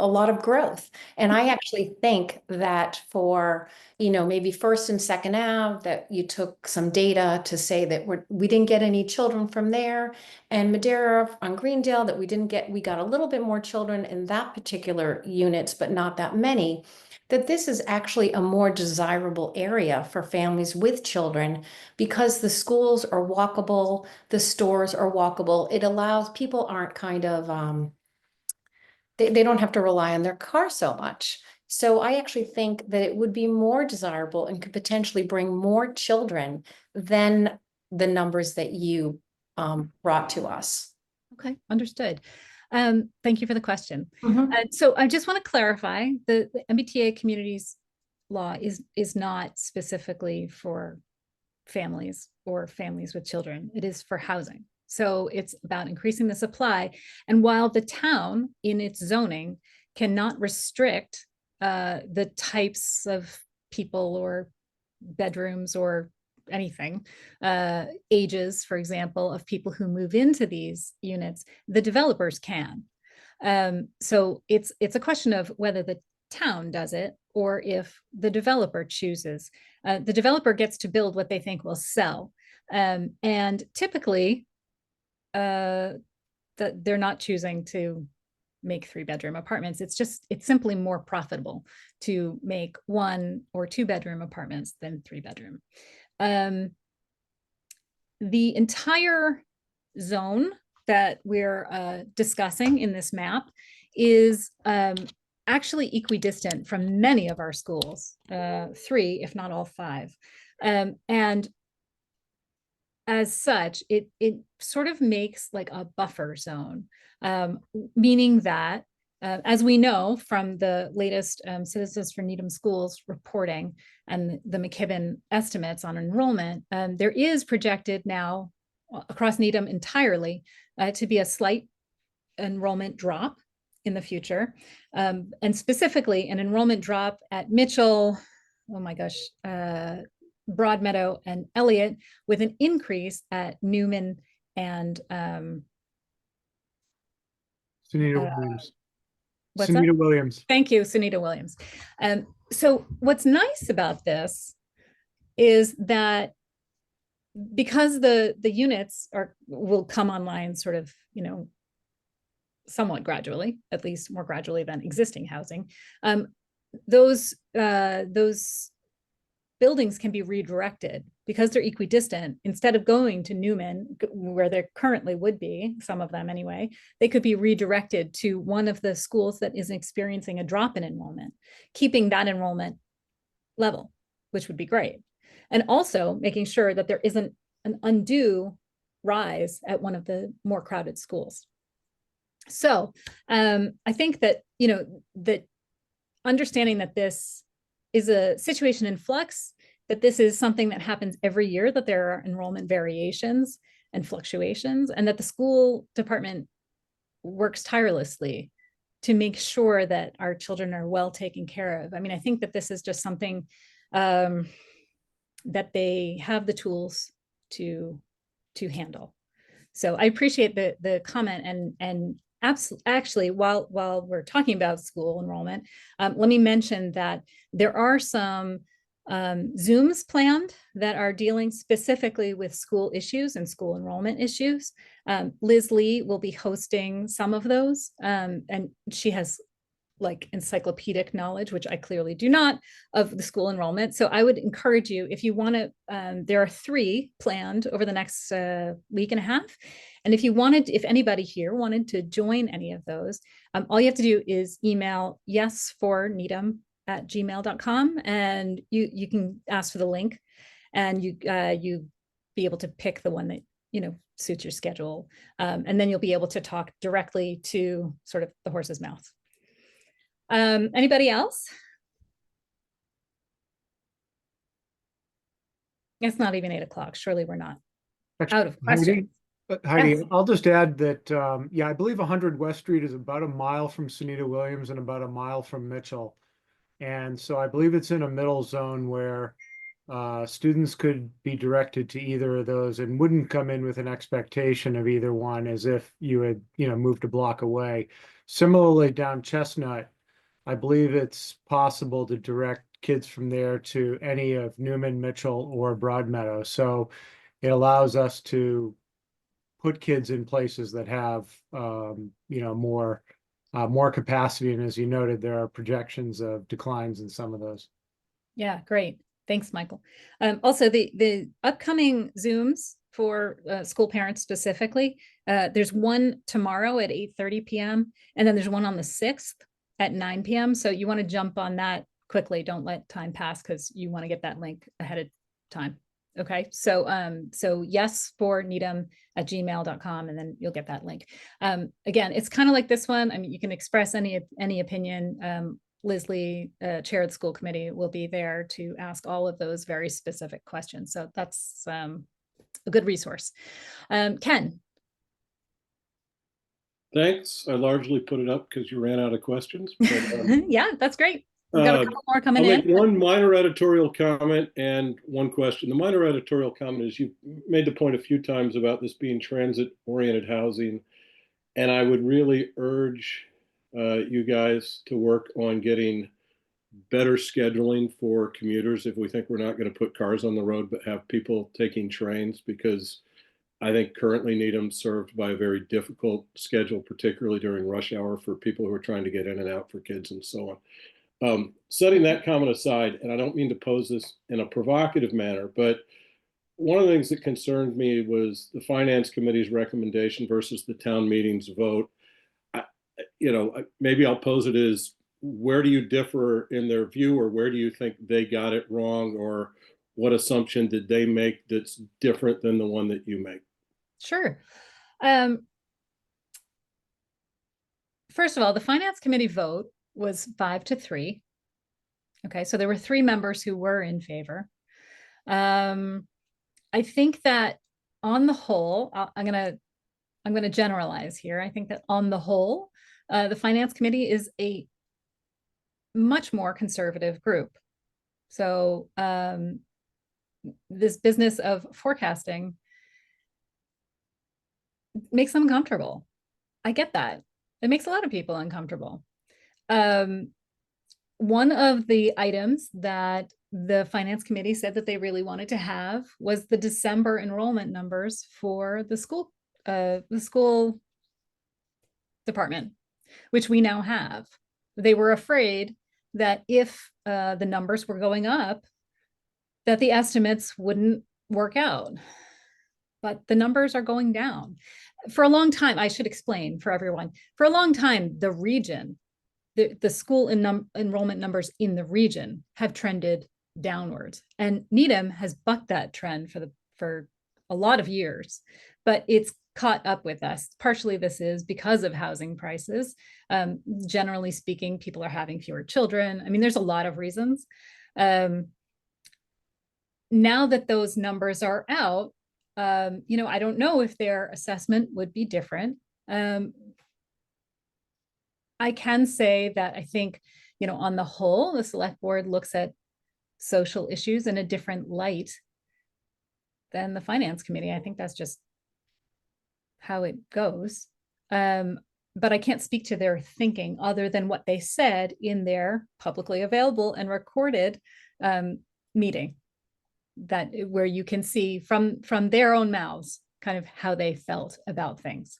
lot of growth. And I actually think that for, maybe First and Second Ave, that you took some data to say that we didn't get any children from there, and Madeira on Greendale, that we got a little bit more children in that particular units, but not that many, that this is actually a more desirable area for families with children because the schools are walkable, the stores are walkable. It allows people aren't kind of, they don't have to rely on their car so much. So I actually think that it would be more desirable and could potentially bring more children than the numbers that you brought to us. Okay, understood. Thank you for the question. So I just want to clarify, the MBTA communities law is not specifically for families or families with children. It is for housing. So it's about increasing the supply. And while the town in its zoning cannot restrict the types of people or bedrooms or anything, ages, for example, of people who move into these units, the developers can. So it's a question of whether the town does it or if the developer chooses. The developer gets to build what they think will sell. And typically, that they're not choosing to make 3-bedroom apartments. It's simply more profitable to make 1 or 2-bedroom apartments than 3-bedroom. The entire zone that we're discussing in this map is actually equidistant from many of our schools, 3, if not all 5. And as such, it sort of makes like a buffer zone, meaning that, as we know from the latest Citizens for Needham Schools reporting and the McKibben estimates on enrollment, there is projected now across Needham entirely to be a slight enrollment drop in the future, and specifically an enrollment drop at Mitchell, oh my gosh, Broadmeadow and Elliott, with an increase at Newman and Sunita Williams. what's Sunita that? Williams. Thank you, Sunita Williams. So what's nice about this is that because the units will come online sort of, somewhat gradually, at least more gradually than existing housing, those buildings can be redirected because they're equidistant. Instead of going to Newman, where there currently would be, some of them anyway, they could be redirected to one of the schools that is experiencing a drop in enrollment, keeping that enrollment level, which would be great. And also making sure that there isn't an undue rise at one of the more crowded schools. So I think that, that understanding that this is a situation in flux, that this is something that happens every year, that there are enrollment variations and fluctuations, and that the school department works tirelessly to make sure that our children are well taken care of. I mean, I think that this is just something that they have the tools to handle. So I appreciate the comment, and actually, while we're talking about school enrollment, let me mention that there are some Zooms planned that are dealing specifically with school issues and school enrollment issues. Liz Lee will be hosting some of those, and she has like encyclopedic knowledge, which I clearly do not, of the school enrollment. So I would encourage you, if you want to, there are 3 planned over the next week and a half. And if anybody here wanted to join any of those, all you have to do is email yesforneedham@gmail.com, and you can ask for the link, and you be able to pick the one suits your schedule. And then you'll be able to talk directly to sort of the horse's mouth. Anybody else? It's not even 8 o'clock. Surely we're not out of questions. Heidi, Yes. I'll just add that, I believe 100 West Street is about a mile from Sunita Williams and about a mile from Mitchell. And so I believe it's in a middle zone where students could be directed to either of those and wouldn't come in with an expectation of either one as if you had, moved a block away. Similarly, down Chestnut, I believe it's possible to direct kids from there to any of Newman, Mitchell, or Broadmeadow. So it allows us to put kids in places that have, more capacity. And as you noted, there are projections of declines in some of those. Yeah, great. Thanks, Michael. Also, the upcoming Zooms for school parents specifically, there's one tomorrow at 8:30 p.m. and then there's one on the 6th at 9 p.m. So you want to jump on that quickly. Don't let time pass because you want to get that link ahead of time. Okay, so yes for needham@gmail.com, and then you'll get that link. Again, it's kind of like this one. I mean, you can express any opinion. Liz Lee, chair of the school committee, will be there to ask all of those very specific questions. So that's a good resource. Ken. Thanks. I largely put it up because you ran out of questions. But, yeah, that's great. We've got a couple more coming I'll in. make one minor editorial comment and one question. The minor editorial comment is you made the point a few times about this being transit-oriented housing, and I would really urge you guys to work on getting better scheduling for commuters if we think we're not going to put cars on the road but have people taking trains, because I think currently Needham's served by a very difficult schedule, particularly during rush hour for people who are trying to get in and out for kids and so on. Setting that comment aside, and I don't mean to pose this in a provocative manner, but one of the things that concerned me was the finance committee's recommendation versus the town meeting's vote. Maybe I'll pose it as, where do you differ in their view, or where do you think they got it wrong, or what assumption did they make that's different than the one that you make? Sure. First of all, the finance committee vote was 5-3. Okay, so there were 3 members who were in favor. I think that on the whole, I'm gonna generalize here. I think that on the whole, the finance committee is a much more conservative group. So this business of forecasting makes them uncomfortable. I get that. It makes a lot of people uncomfortable. One of the items that the finance committee said that they really wanted to have was the December enrollment numbers for the school department, which we now have. They were afraid that if the numbers were going up, that the estimates wouldn't work out. But the numbers are going down. For a long time, I should explain for everyone, for a long time, the region, the school enrollment numbers in the region have trended downwards. And Needham has bucked that trend for a lot of years, but it's caught up with us. Partially this is because of housing prices. Generally speaking, people are having fewer children. I mean, there's a lot of reasons. Now that those numbers are out, I don't know if their assessment would be different. I can say that I think, on the whole, the select board looks at social issues in a different light than the finance committee. I think that's just how it goes. But I can't speak to their thinking other than what they said in their publicly available and recorded meeting, where you can see from their own mouths kind of how they felt about things.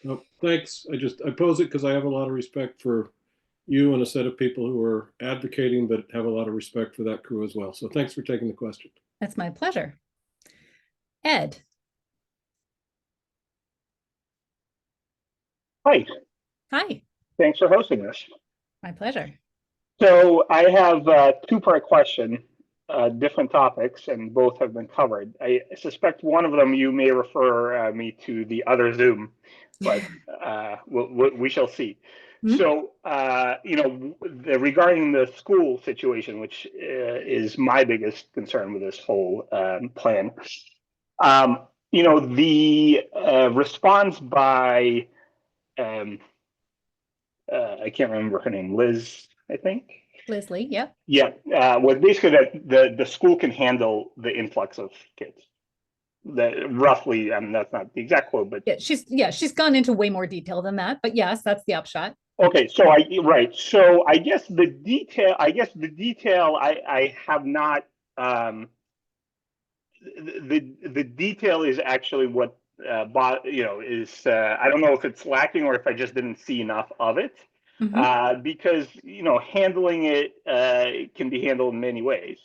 Well, thanks. I pose it because I have a lot of respect for you and a set of people who are advocating, but have a lot of respect for that crew as well. So thanks for taking the question. That's my pleasure. Ed. Hi. Hi. Thanks for hosting this. My pleasure. So I have a 2-part question. different topics, and both have been covered. I suspect one of them you may refer me to the other Zoom, but we shall see. Mhm. So, regarding the school situation, which is my biggest concern with this whole plan, the response by, I can't remember her name, Liz, I think. Leslie, yep. Yeah, was basically that the school can handle the influx of kids. That roughly, that's not the exact quote, but She's gone into way more detail than that, but yes, that's the upshot. okay. So So I guess the detail. I have not. The detail is actually what is I don't know if it's lacking or if I just didn't see enough of it. Because handling it can be handled in many ways.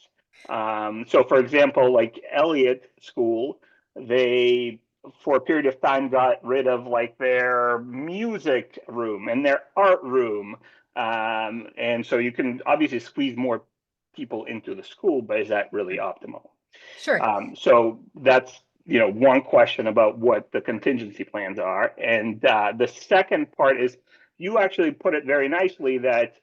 So, for example, like Elliott School, they for a period of time got rid of like their music room and their art room, and so you can obviously squeeze more people into the school, but is that really optimal? Sure. So that's one question about what the contingency plans are, and the second part is you actually put it very nicely that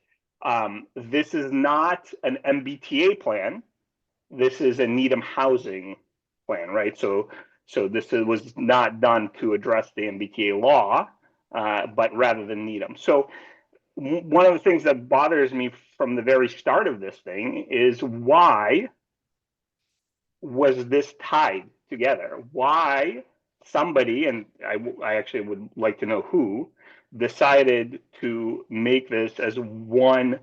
this is not an MBTA plan. This is a Needham housing plan, right? So this was not done to address the MBTA law, but rather than Needham. So one of the things that bothers me from the very start of this thing is why was this tied together? Why somebody, and I actually would like to know who, decided to make this as one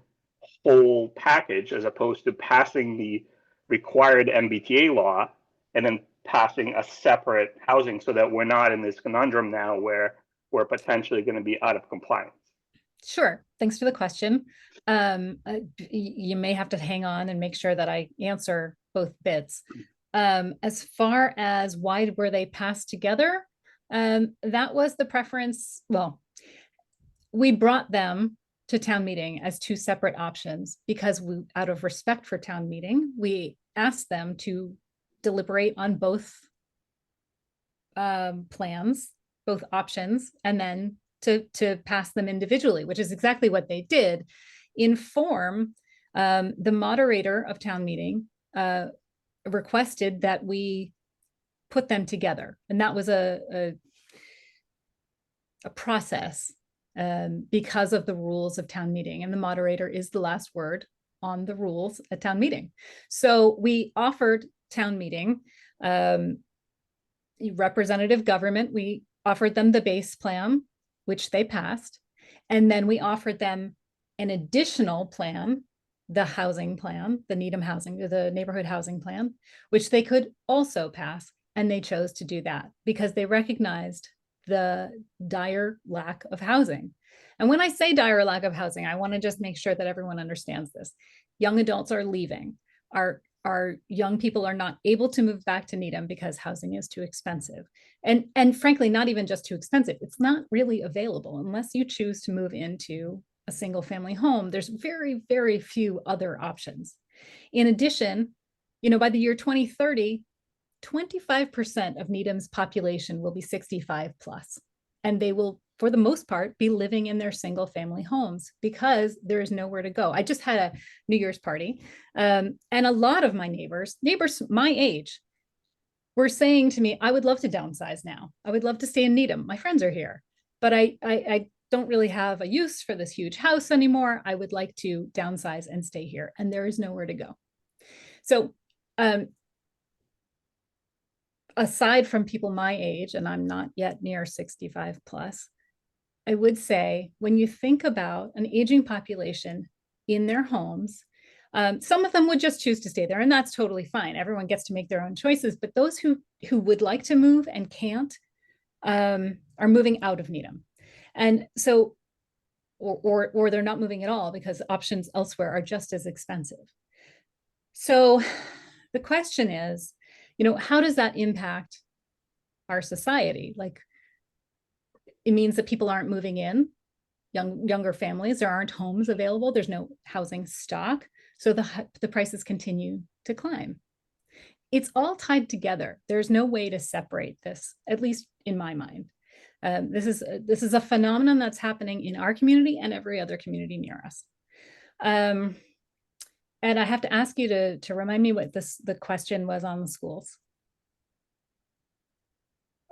whole package as opposed to passing the required MBTA law and then passing a separate housing so that we're not in this conundrum now where we're potentially going to be out of compliance. Sure. Thanks for the question. You may have to hang on and make sure that I answer both bits. As far as why were they passed together, that was the preference. Well, we brought them to town meeting as two separate options because out of respect for town meeting, we asked them to deliberate on both plans, both options, and then to pass them individually, which is exactly what they did. In form, the moderator of town meeting requested that we put them together, and that was a process because of the rules of town meeting, and the moderator is the last word on the rules at town meeting. So we offered town meeting representative government. We offered them the base plan, which they passed, and then we offered them an additional plan, the housing plan, the Needham housing, the neighborhood housing plan, which they could also pass. And they chose to do that because they recognized the dire lack of housing. And when I say dire lack of housing, I want to just make sure that everyone understands this. Young adults are leaving. Our young people are not able to move back to Needham because housing is too expensive. And frankly, not even just too expensive. It's not really available unless you choose to move into a single family home. There's very, very few other options. In addition, by the year 2030, 25% of Needham's population will be 65 plus, and they will, for the most part, be living in their single family homes because there is nowhere to go. I just had a New Year's party, and a lot of my neighbors my age, were saying to me, I would love to downsize now. I would love to stay in Needham. My friends are here, but I don't really have a use for this huge house anymore. I would like to downsize and stay here, and there is nowhere to go. So aside from people my age, and I'm not yet near 65 plus, I would say when you think about an aging population in their homes, some of them would just choose to stay there, and that's totally fine. Everyone gets to make their own choices, but those who would like to move and can't are moving out of Needham. And so, or they're not moving at all because options elsewhere are just as expensive. So the question is, how does that impact our society? Like, it means that people aren't moving in, younger families, there aren't homes available, there's no housing stock. So the prices continue to climb. It's all tied together. There's no way to separate this, at least in my mind. This is a phenomenon that's happening in our community and every other community near us. And I have to ask you to remind me what the question was on the schools.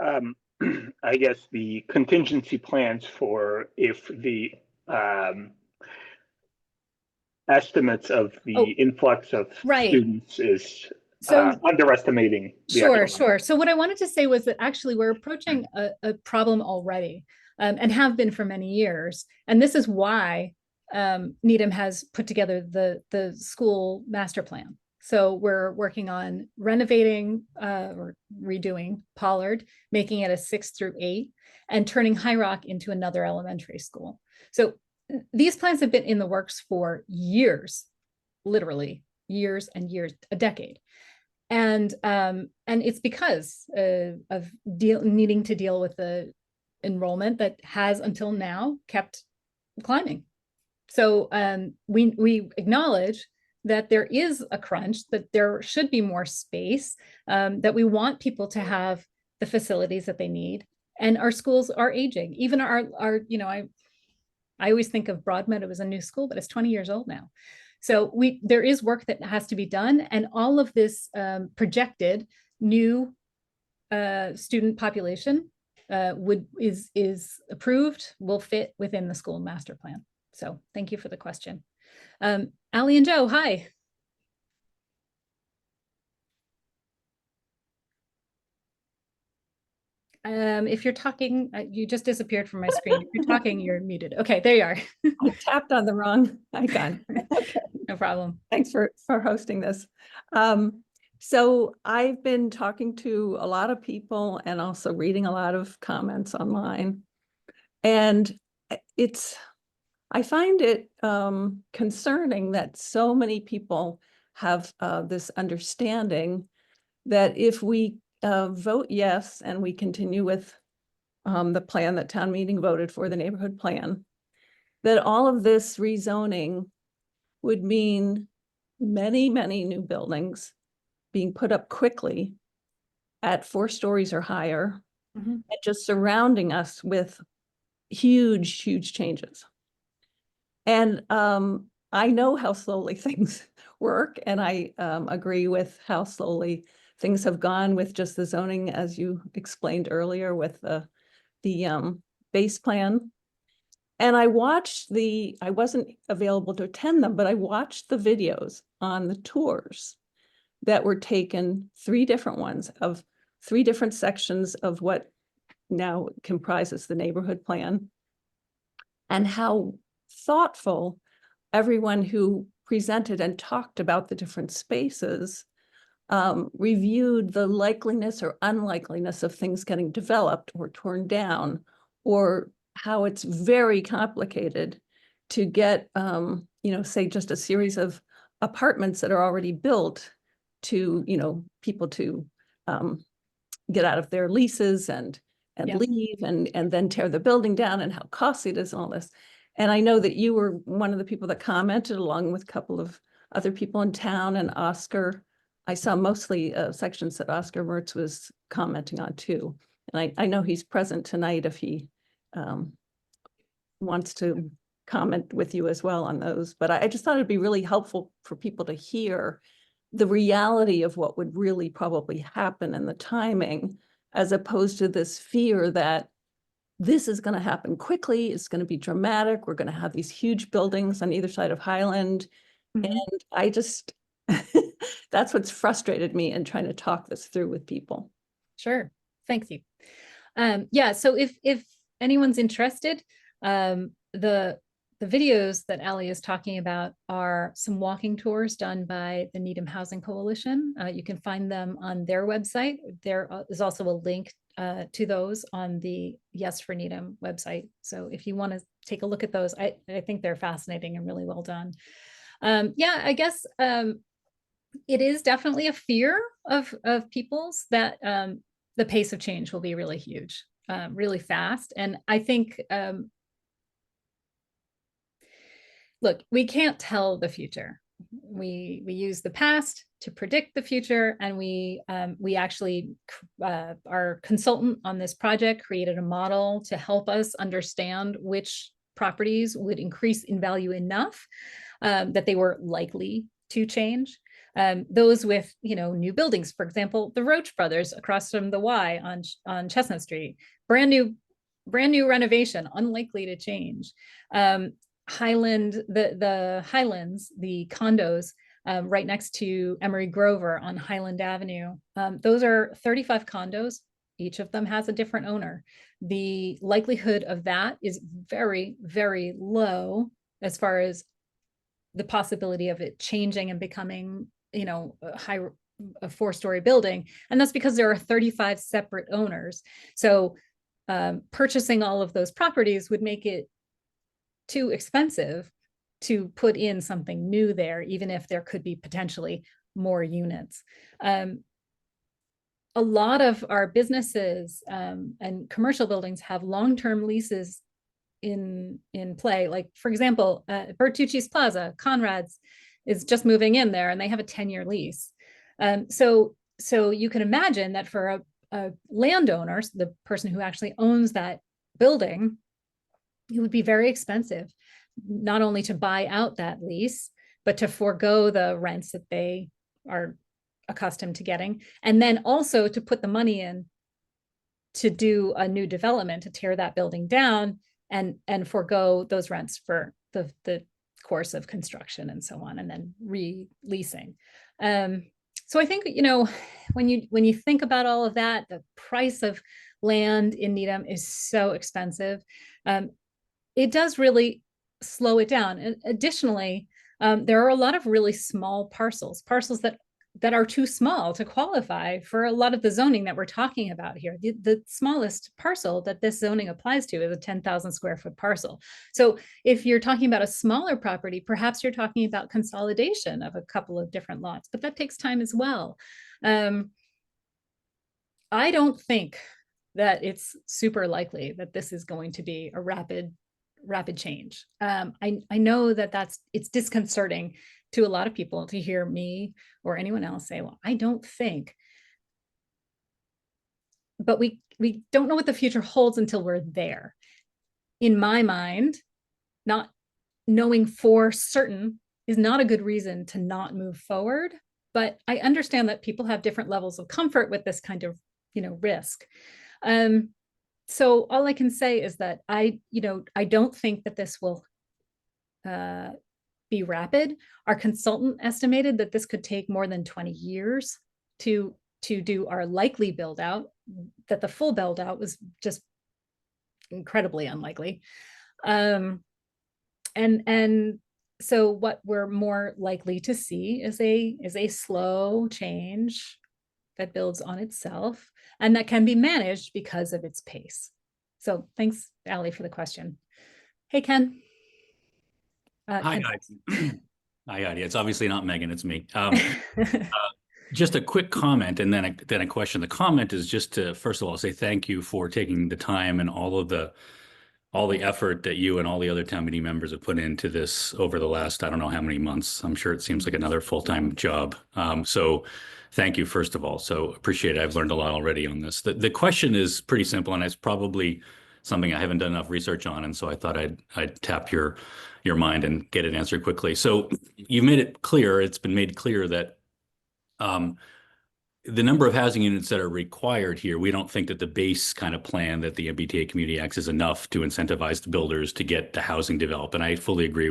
I guess the contingency plans for if the estimates of the influx of students is underestimating the Sure. So what I wanted to say was that actually we're approaching a problem already, and have been for many years. And this is why Needham has put together the school master plan. So we're working on renovating or redoing Pollard, making it a 6 through 8, and turning High Rock into another elementary school. So these plans have been in the works for years, literally years and years, a decade. And it's because of needing to deal with the enrollment that has until now kept climbing. So we acknowledge that there is a crunch, that there should be more space, that we want people to have the facilities that they need. And our schools are aging. Even our I always think of Broadmeadow as a new school, but it's 20 years old now. So there is work that has to be done, and all of this projected new student population is approved, will fit within the school master plan. So thank you for the question. Allie and Joe, hi. If you're talking, you just disappeared from my screen. If you're talking, you're muted. Okay, there you are. I tapped on the wrong icon. Okay. No problem. Thanks for hosting this. So I've been talking to a lot of people and also reading a lot of comments online. And I find it concerning that so many people have this understanding that if we vote yes, and we continue with the plan that town meeting voted for, the neighborhood plan, that all of this rezoning would mean many, many new buildings being put up quickly at 4 stories or higher, and just surrounding us with huge, huge changes. And I know how slowly things work, and I agree with how slowly things have gone with just the zoning, as you explained earlier, with the base plan. And I wasn't available to attend them, but I watched the videos on the tours that were taken, 3 different ones of 3 different sections of what now comprises the neighborhood plan, and how thoughtful everyone who presented and talked about the different spaces reviewed the likeliness or unlikeliness of things getting developed or torn down, or how it's very complicated to get, say just a series of apartments that are already built to, people to get out of their leases and leave and then tear the building down, and how costly it is and all this. And I know that you were one of the people that commented, along with a couple of other people in town, and Oscar. I saw mostly sections that Oscar Mertz was commenting on too. And I know he's present tonight if he wants to comment with you as well on those. But I just thought it'd be really helpful for people to hear the reality of what would really probably happen and the timing, as opposed to this fear that this is going to happen quickly, it's going to be dramatic, we're going to have these huge buildings on either side of Highland. And I just, that's what's frustrated me in trying to talk this through with people. Sure. Thank you. Yeah, so if anyone's interested, the videos that Allie is talking about are some walking tours done by the Needham Housing Coalition. You can find them on their website. There is also a link to those on the Yes for Needham website. So if you want to take a look at those, I think they're fascinating and really well done. Yeah, I guess it is definitely a fear of people's that the pace of change will be really huge, really fast. And I think, look, we can't tell the future. we use the past to predict the future, and we actually our consultant on this project created a model to help us understand which properties would increase in value enough that they were likely to change. Those with, new buildings, for example, the Roach Brothers across from the Y on Chestnut Street, brand new renovation, unlikely to change. Highland, the Highlands, the condos right next to Emery Grover on Highland Avenue. Those are 35 condos. Each of them has a different owner. The likelihood of that is very, very low as far as the possibility of it changing and becoming, a 4-story building. And that's because there are 35 separate owners. So purchasing all of those properties would make it too expensive to put in something new there, even if there could be potentially more units. A lot of our businesses and commercial buildings have long-term leases in play. Like, for example, Bertucci's Plaza, Conrad's is just moving in there, and they have a 10-year lease. So you can imagine that for a landowner, the person who actually owns that building, it would be very expensive, not only to buy out that lease, but to forego the rents that they are accustomed to getting. And then also to put the money in to do a new development, to tear that building down and forego those rents for the course of construction and so on, and then re-leasing. So I think, when you think about all of that, the price of land in Needham is so expensive. It does really slow it down. And additionally, there are a lot of really small parcels that are too small to qualify for a lot of the zoning that we're talking about here. The smallest parcel that this zoning applies to is a 10,000 square foot parcel. So if you're talking about a smaller property, perhaps you're talking about consolidation of a couple of different lots, but that takes time as well. I don't think that it's super likely that this is going to be a rapid change. I know that it's disconcerting to a lot of people to hear me or anyone else say, well, I don't think, but we don't know what the future holds until we're there. In my mind, not knowing for certain is not a good reason to not move forward, but I understand that people have different levels of comfort with this kind of, risk. So all I can say is that I don't think that this will be rapid. Our consultant estimated that this could take more than 20 years to do our likely build out, that the full build out was just incredibly unlikely. And so what we're more likely to see is a slow change that builds on itself and that can be managed because of its pace. So thanks, Allie, for the question. Hey, Ken. Hi, guys. Hi, Heidi. It's obviously not Megan, it's me. Just a quick comment and then a question. The comment is just to, first of all, say thank you for taking the time and all the effort that you and all the other town meeting members have put into this over the last, I don't know how many months. I'm sure it seems like another full-time job. So thank you, first of all. So appreciate it. I've learned a lot already on this. The question is pretty simple, and it's probably something I haven't done enough research on. And so I thought I'd tap your mind and get it answered quickly. So you've made it clear, it's been made clear that the number of housing units that are required here, we don't think that the base kind of plan that the MBTA Community Acts is enough to incentivize the builders to get the housing developed. And I fully agree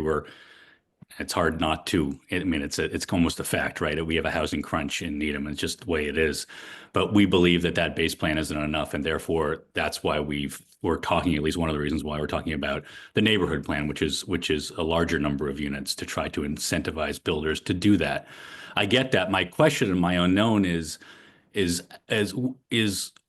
it's hard not to. I mean, it's almost a fact, right? We have a housing crunch in Needham. It's just the way it is. But we believe that base plan isn't enough. And therefore, that's why we're talking, at least one of the reasons why we're talking about the neighborhood plan, which is a larger number of units to try to incentivize builders to do that. I get that. My question and my unknown is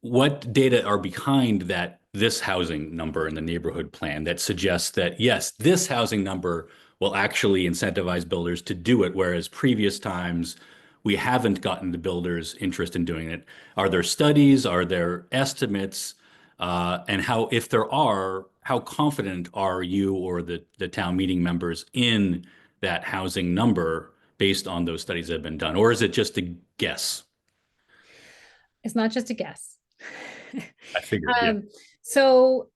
what data are behind this housing number in the neighborhood plan that suggests that, yes, this housing number will actually incentivize builders to do it, whereas previous times we haven't gotten the builders' interest in doing it. Are there studies? Are there estimates? And if there are, how confident are you or the town meeting members in that housing number based on those studies that have been done? Or is it just a guess? It's not just a guess. I figured, yeah. So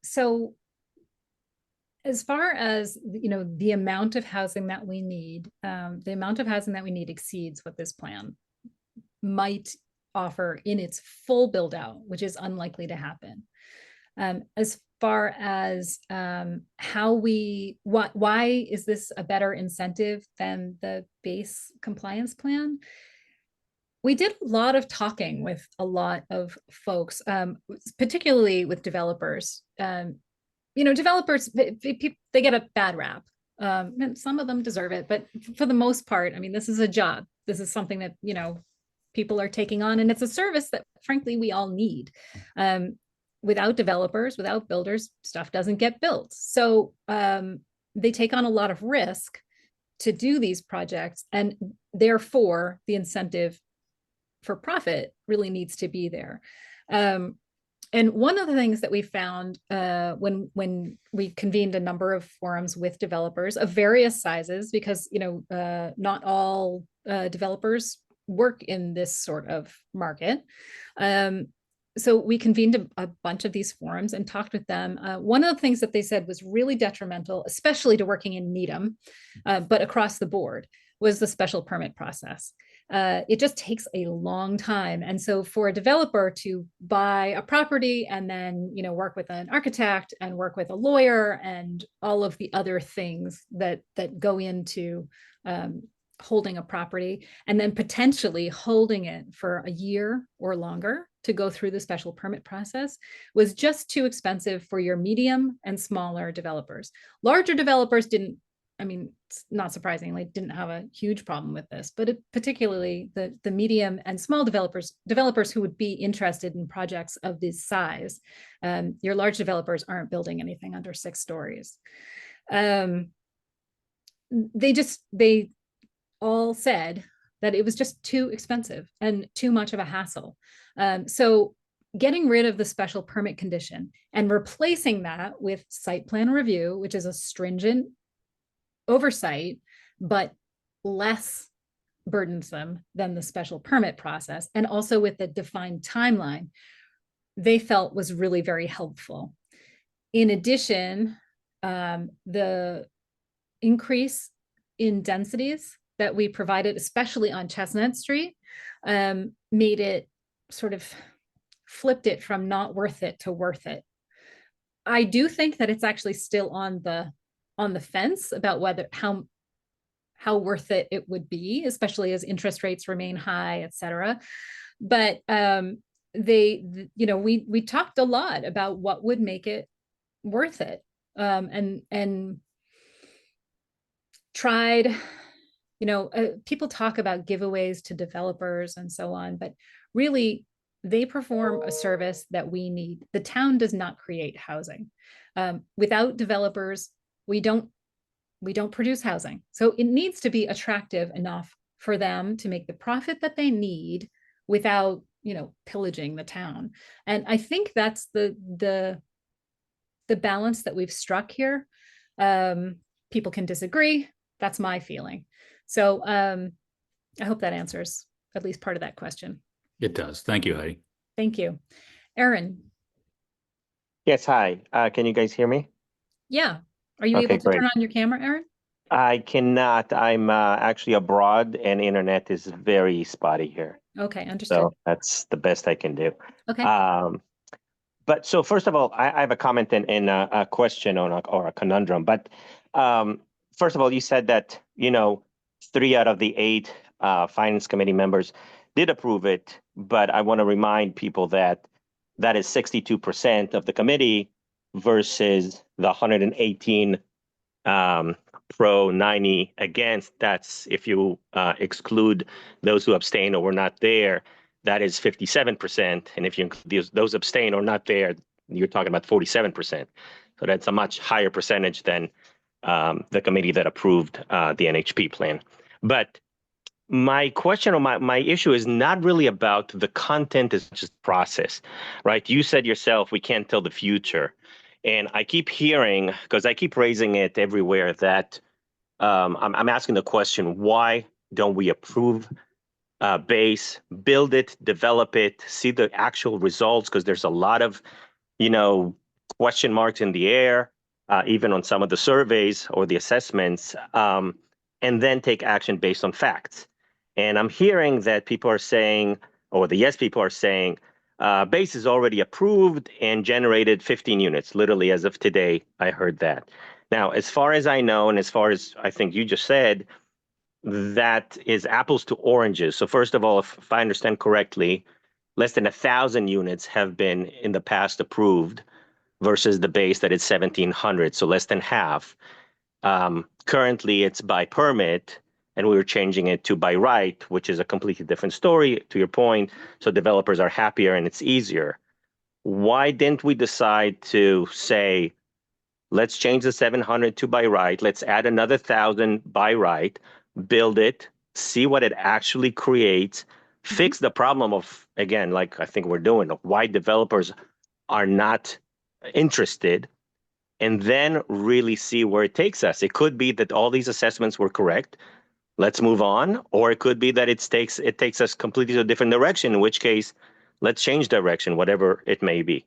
as far as, the amount of housing that we need, exceeds what this plan might offer in its full build out, which is unlikely to happen. As far as why is this a better incentive than the base compliance plan? We did a lot of talking with a lot of folks, particularly with developers. Developers, they get a bad rap. And some of them deserve it, but for the most part, I mean, this is a job. This is something that, people are taking on, and it's a service that frankly we all need. Without developers, without builders, stuff doesn't get built. So they take on a lot of risk to do these projects, and therefore the incentive for profit really needs to be there. And one of the things that we found when we convened a number of forums with developers of various sizes, because not all developers work in this sort of market. So we convened a bunch of these forums and talked with them. One of the things that they said was really detrimental, especially to working in Needham, but across the board, was the special permit process. It just takes a long time. And so for a developer to buy a property and then, work with an architect and work with a lawyer and all of the other things that go into holding a property, and then potentially holding it for a year or longer to go through the special permit process, was just too expensive for your medium and smaller developers. Larger developers not surprisingly, didn't have a huge problem with this, but particularly the medium and small developers who would be interested in projects of this size. Your large developers aren't building anything under 6 stories. They all said that it was just too expensive and too much of a hassle. So getting rid of the special permit condition and replacing that with site plan review, which is a stringent oversight, but less burdensome than the special permit process, and also with a defined timeline, they felt was really very helpful. In addition, the increase in densities that we provided, especially on Chestnut Street, made it sort of flipped it from not worth it to worth it. I do think that it's actually still on the fence about how worth it would be, especially as interest rates remain high, et cetera. But we talked a lot about what would make it worth it, and tried. People talk about giveaways to developers and so on, but really they perform a service that we need. The town does not create housing. Without developers, we don't produce housing. So it needs to be attractive enough for them to make the profit that they need without, pillaging the town. And I think that's the balance that we've struck here. People can disagree. That's my feeling. So I hope that answers at least part of that question. It does. Thank you, Heidi. Thank you. Aaron. Yes, hi. Can you guys hear me? Yeah. Are you Okay, able to great. turn on your camera, Aaron? I cannot. I'm actually abroad and internet is very spotty here. Okay, understood. So that's the best I can do. Okay. But so first of all, I have a comment and a question or a conundrum. But first of all, you said that, 3 out of the 8 finance committee members did approve it. But I want to remind people that that is 62% of the committee versus the 118 pro, 90 against. That's if you exclude those who abstain or were not there, that is 57%. And if you include those abstain or not there, you're talking about 47%. So that's a much higher percentage than the committee that approved the NHP plan. But my question or my issue is not really about the content, it's just process, right? You said yourself, we can't tell the future. And I keep hearing, because I keep raising it everywhere, that I'm asking the question, why don't we approve base, build it, develop it, see the actual results? Because there's a lot of, question marks in the air, even on some of the surveys or the assessments, and then take action based on facts. And I'm hearing that people are saying, or the yes people are saying, base is already approved and generated 15 units. Literally, as of today, I heard that. Now, as far as I know, and as far as I think you just said, that is apples to oranges. So first of all, if I understand correctly, less than 1,000 units have been in the past approved versus the base that is 1,700, so less than half. Currently, it's by permit, and we were changing it to by right, which is a completely different story, to your point. So developers are happier and it's easier. Why didn't we decide to say, let's change the 700 to by right, let's add another 1,000 by right, build it, see what it actually creates, fix the problem of, again, like I think we're doing, of why developers are not interested, and then really see where it takes us. It could be that all these assessments were correct. Let's move on. Or it could be that it takes us completely to a different direction, in which case, let's change direction, whatever it may be.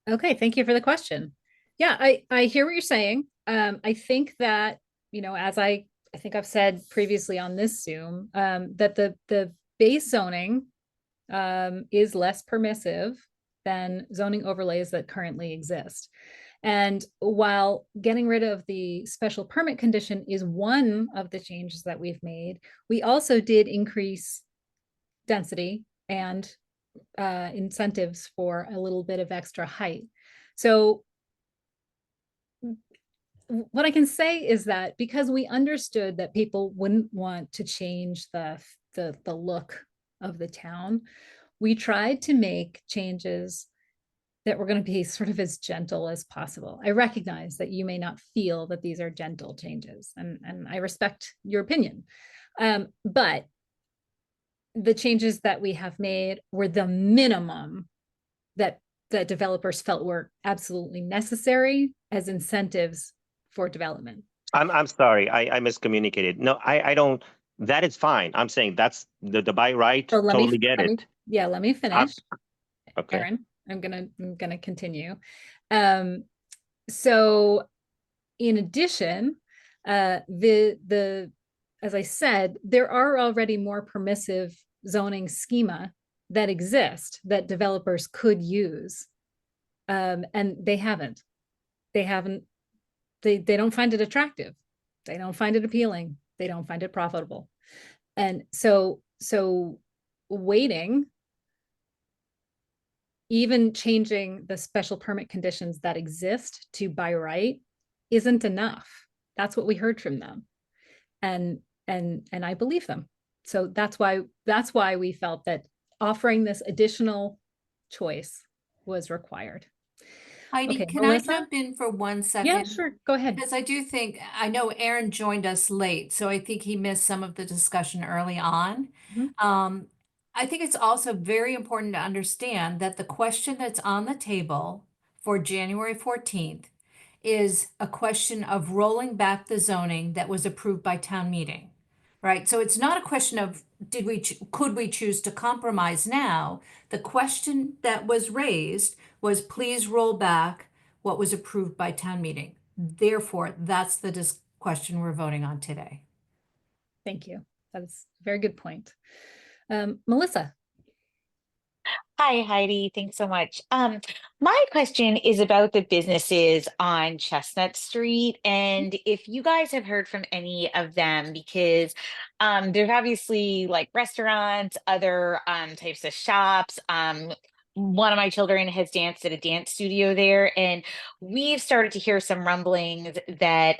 Okay, thank you for the question. Yeah, I hear what you're saying. I think that, as I think I've said previously on this Zoom, that the base zoning is less permissive than zoning overlays that currently exist. And while getting rid of the special permit condition is one of the changes that we've made, we also did increase density and incentives for a little bit of extra height. So what I can say is that because we understood that people wouldn't want to change the look of the town, we tried to make changes that were going to be sort of as gentle as possible. I recognize that you may not feel that these are gentle changes, and I respect your opinion. But the changes that we have made were the minimum that developers felt were absolutely necessary as incentives for development. I'm sorry, I miscommunicated. No, I don't. That is fine. I'm saying that's the by right. So totally get it. Let me finish. Okay. Aaron, I'm gonna continue. So in addition, as I said, there are already more permissive zoning schema that exist that developers could use. And they haven't. They don't find it attractive. They don't find it appealing. They don't find it profitable. And so waiting, even changing the special permit conditions that exist to by right isn't enough. That's what we heard from them. And I believe them. So that's why we felt that offering this additional choice was required. Heidi, Okay, can Melissa? I jump in for 1 second? Yeah, sure. Go ahead. Because I know Aaron joined us late, so I think he missed some of the discussion early on. I think it's also very important to understand that the question that's on the table for January 14th is a question of rolling back the zoning that was approved by town meeting, right? So it's not a question of could we choose to compromise now? The question that was raised was please roll back what was approved by town meeting. Therefore, that's the question we're voting on today. Thank you. That's a very good point. Melissa. Hi, Heidi. Thanks so much. My question is about the businesses on Chestnut Street, and if you guys have heard from any of them, because there's obviously like restaurants, other types of shops. One of my children has danced at a dance studio there, and we've started to hear some rumblings that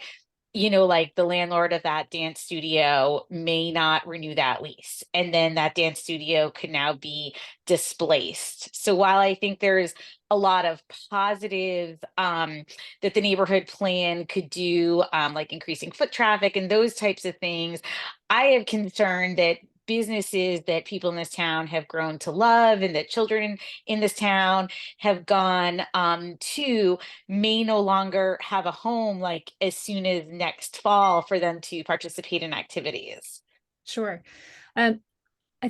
like the landlord of that dance studio may not renew that lease. And then that dance studio could now be displaced. So while I think there's a lot of positive that the neighborhood plan could do, like increasing foot traffic and those types of things, I have concern that businesses that people in this town have grown to love and that children in this town have gone to may no longer have a home like as soon as next fall for them to participate in activities. Sure. I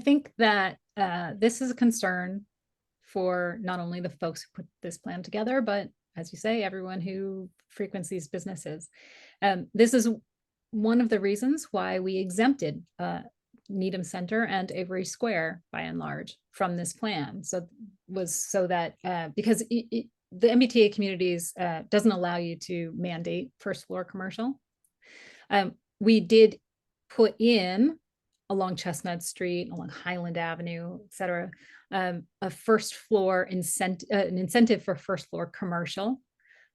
think that this is a concern for not only the folks who put this plan together, but as you say, everyone who frequents these businesses. This is one of the reasons why we exempted Needham Center and Avery Square, by and large, from this plan. So that because the MBTA communities doesn't allow you to mandate first floor commercial. We did put in along Chestnut Street, along Highland Avenue, et cetera, a first floor incentive, an incentive for first floor commercial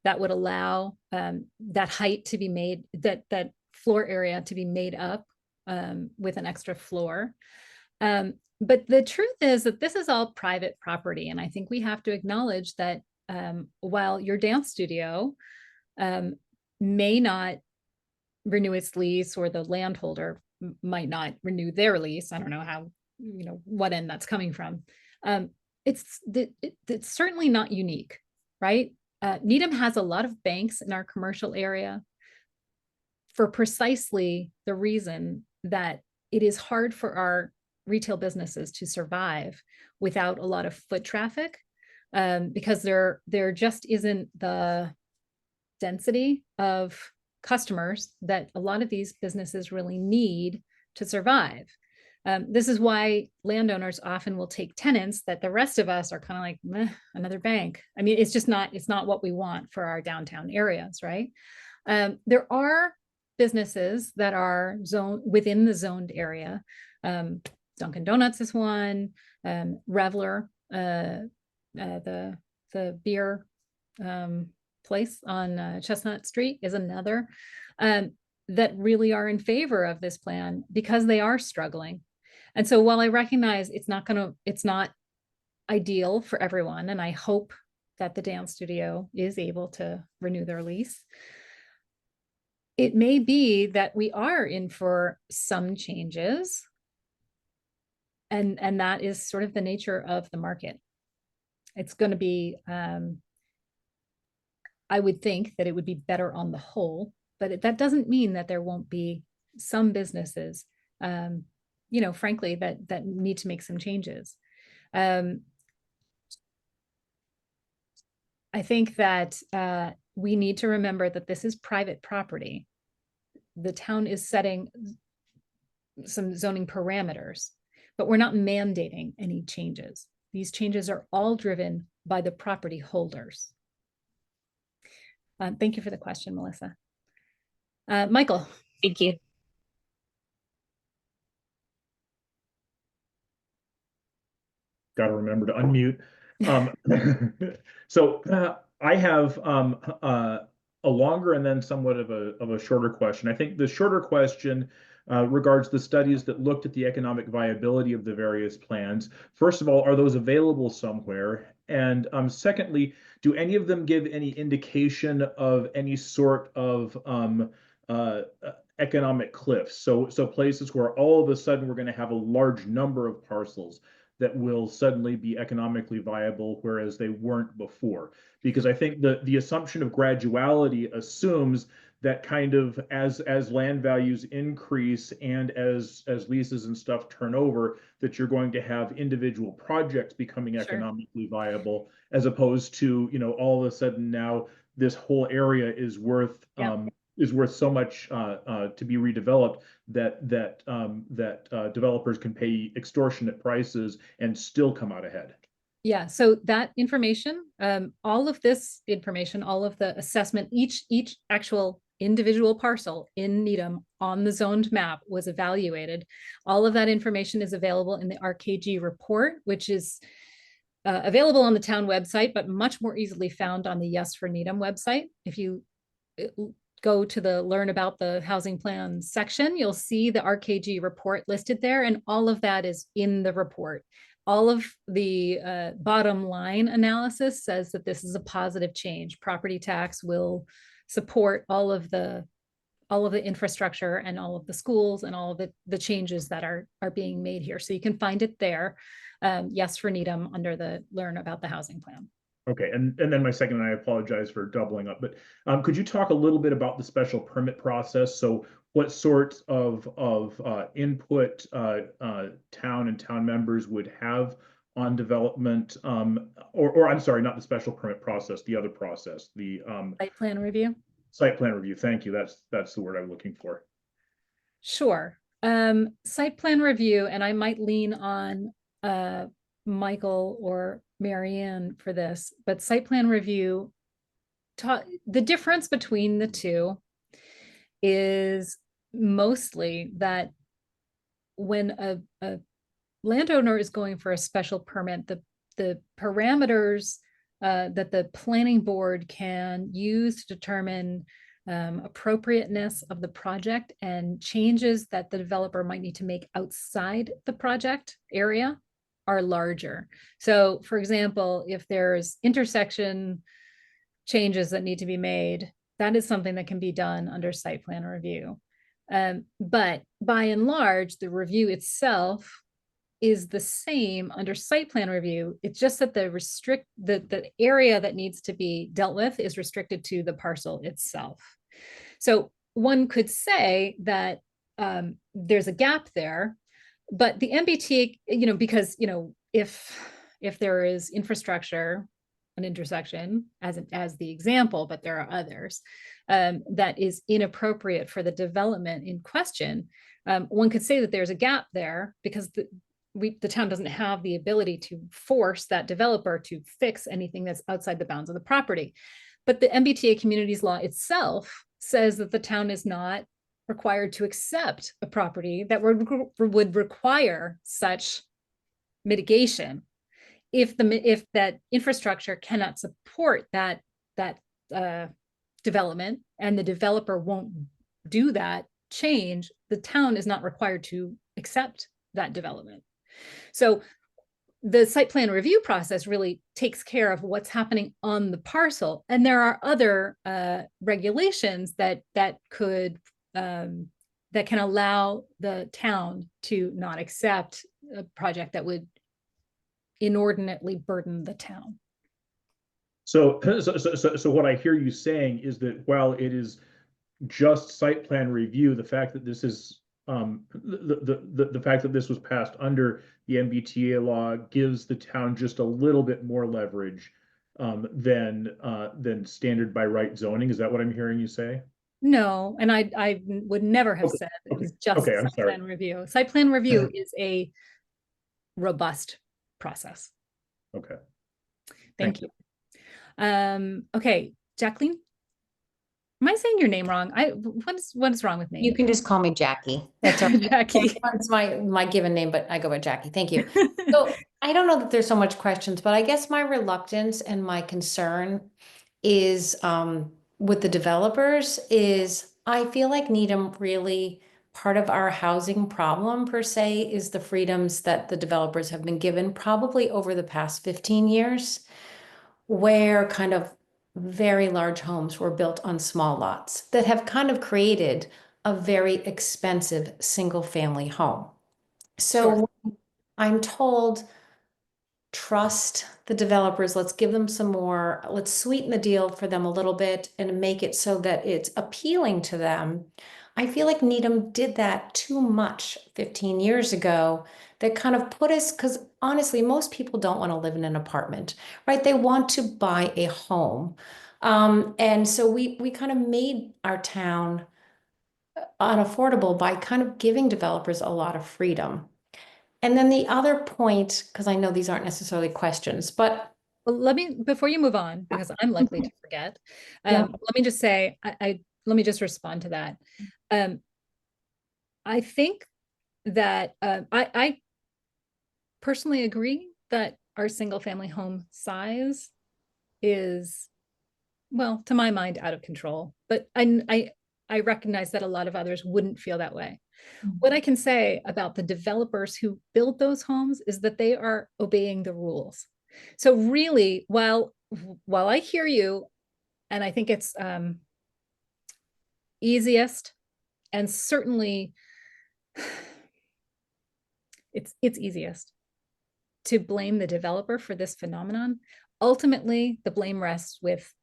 that would allow that height to be made, that floor area to be made up with an extra floor. But the truth is that this is all private property. And I think we have to acknowledge that while your dance studio may not renew its lease, or the landholder might not renew their lease, I don't know how, what end that's coming from. It's certainly not unique, right? Needham has a lot of banks in our commercial area for precisely the reason that it is hard for our retail businesses to survive without a lot of foot traffic, because there just isn't the density of customers that a lot of these businesses really need to survive. This is why landowners often will take tenants that the rest of us are kind of like, meh, another bank. I mean, it's not what we want for our downtown areas, right? There are businesses that are within the zoned area. Dunkin' Donuts is one, Reveler, the beer place on Chestnut Street is another, that really are in favor of this plan because they are struggling. And so while I recognize it's not ideal for everyone, and I hope that the dance studio is able to renew their lease, it may be that we are in for some changes. And that is sort of the nature of the market. It's going to be, I would think that it would be better on the whole, but that doesn't mean that there won't be some businesses, frankly, that need to make some changes. I think that we need to remember that this is private property. The town is setting some zoning parameters, but we're not mandating any changes. These changes are all driven by the property holders. Thank you for the question, Melissa. Michael. Thank you. Got to remember to unmute. So I have a longer and then somewhat of a shorter question. I think the shorter question regards the studies that looked at the economic viability of the various plans. First of all, are those available somewhere? And secondly, do any of them give any indication of any sort of economic cliffs? So places where all of a sudden we're going to have a large number of parcels that will suddenly be economically viable, whereas they weren't before. Because I think the assumption of graduality assumes that kind of as land values increase and as leases and stuff turn over, that you're going to have individual projects becoming economically viable, as opposed to, all of a sudden now this whole area is worth so much to be redeveloped that developers can pay extortionate prices and still come out ahead. Yeah, so that information, all of this information, all of the assessment, each actual individual parcel in Needham on the zoned map was evaluated. All of that information is available in the RKG report, which is available on the town website, but much more easily found on the Yes for Needham website. If you go to the Learn About the Housing Plan section, you'll see the RKG report listed there, and all of that is in the report. All of the bottom line analysis says that this is a positive change. Property tax will support all of the infrastructure and all of the schools and all of the changes that are being made here. So you can find it there. Yes for Needham under the Learn About the Housing Plan. Okay, and then my second, and I apologize for doubling up, but could you talk a little bit about the special permit process? So what sorts of input town and town members would have on development, or I'm sorry, not the special permit process, the other process, the Site plan review? site plan review. Thank you. That's the word I'm looking for. Sure. Site plan review, and I might lean on Michael or Marianne for this, but site plan review, the difference between the two is mostly that when a landowner is going for a special permit, the parameters that the planning board can use to determine appropriateness of the project and changes that the developer might need to make outside the project area are larger. So for example, if there's intersection changes that need to be made, that is something that can be done under site plan review. But by and large, the review itself is the same under site plan review. It's just that the area that needs to be dealt with is restricted to the parcel itself. So one could say that there's a gap there, but the MBTA, because if there is infrastructure, an intersection as the example, but there are others that is inappropriate for the development in question, one could say that there's a gap there because the town doesn't have the ability to force that developer to fix anything that's outside the bounds of the property. But the MBTA communities law itself says that the town is not required to accept a property that would require such mitigation if that infrastructure cannot support that development and the developer won't do that change, the town is not required to accept that development. So the site plan review process really takes care of what's happening on the parcel. And there are other regulations that can allow the town to not accept a project that would inordinately burden the town. So what I hear you saying is that while it is just site plan review, the fact that this is the fact that this was passed under the MBTA law gives the town just a little bit more leverage than standard by right zoning. Is that what I'm hearing you say? No, and I would never have said it was just site plan review. Site plan review is a robust process. Okay. Thank you. Okay, Jacqueline. Am I saying your name wrong? What is wrong with me? You can just call me Jackie. That's Jackie. That's my given name, but I go by Jackie. Thank you. So I don't know that there's so much questions, but I guess my reluctance and my concern is with the developers is I feel like Needham really part of our housing problem per se is the freedoms that the developers have been given probably over the past 15 years, where kind of very large homes were built on small lots that have kind of created a very expensive single family home. So I'm told, trust the developers, let's give them some more, let's sweeten the deal for them a little bit and make it so that it's appealing to them. I feel like Needham did that too much 15 years ago. That kind of put us, because honestly, most people don't want to live in an apartment, right? They want to buy a home. And so we kind of made our town unaffordable by kind of giving developers a lot of freedom. And then the other point, because I know these aren't necessarily questions, but well, before you move on, because I'm likely to forget, let me just say, let me just respond to that. I think that I personally agree that our single family home size is, well, to my mind, out of control, but I recognize that a lot of others wouldn't feel that way. What I can say about the developers who build those homes is that they are obeying the rules. So really, while I hear you, and I think it's easiest and certainly it's easiest to blame the developer for this phenomenon, ultimately the blame rests with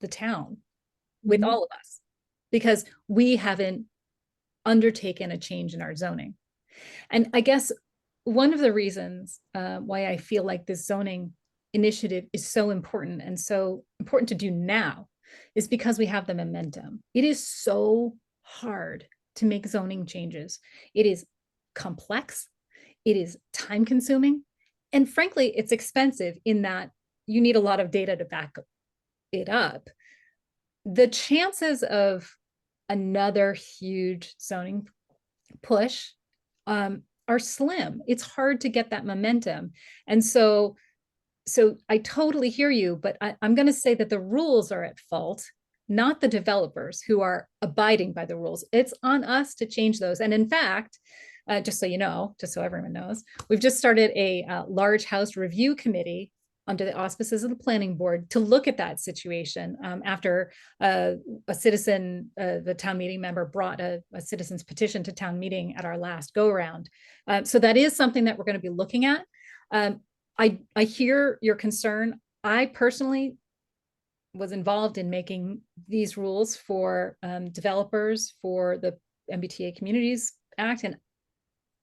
the town, with all of us, because we haven't undertaken a change in our zoning. And I guess one of the reasons why I feel like this zoning initiative is so important and so important to do now is because we have the momentum. It is so hard to make zoning changes. It is complex, it is time consuming, and frankly, it's expensive in that you need a lot of data to back it up. The chances of another huge zoning push are slim. It's hard to get that momentum. And so I totally hear you, but I'm going to say that the rules are at fault, not the developers who are abiding by the rules. It's on us to change those. And in fact, just so you know, just so everyone knows, we've just started a large house review committee under the auspices of the planning board to look at that situation after a citizen, the town meeting member brought a citizen's petition to town meeting at our last go around. So that is something that we're going to be looking at. I hear your concern. I personally was involved in making these rules for developers for the MBTA Communities Act, and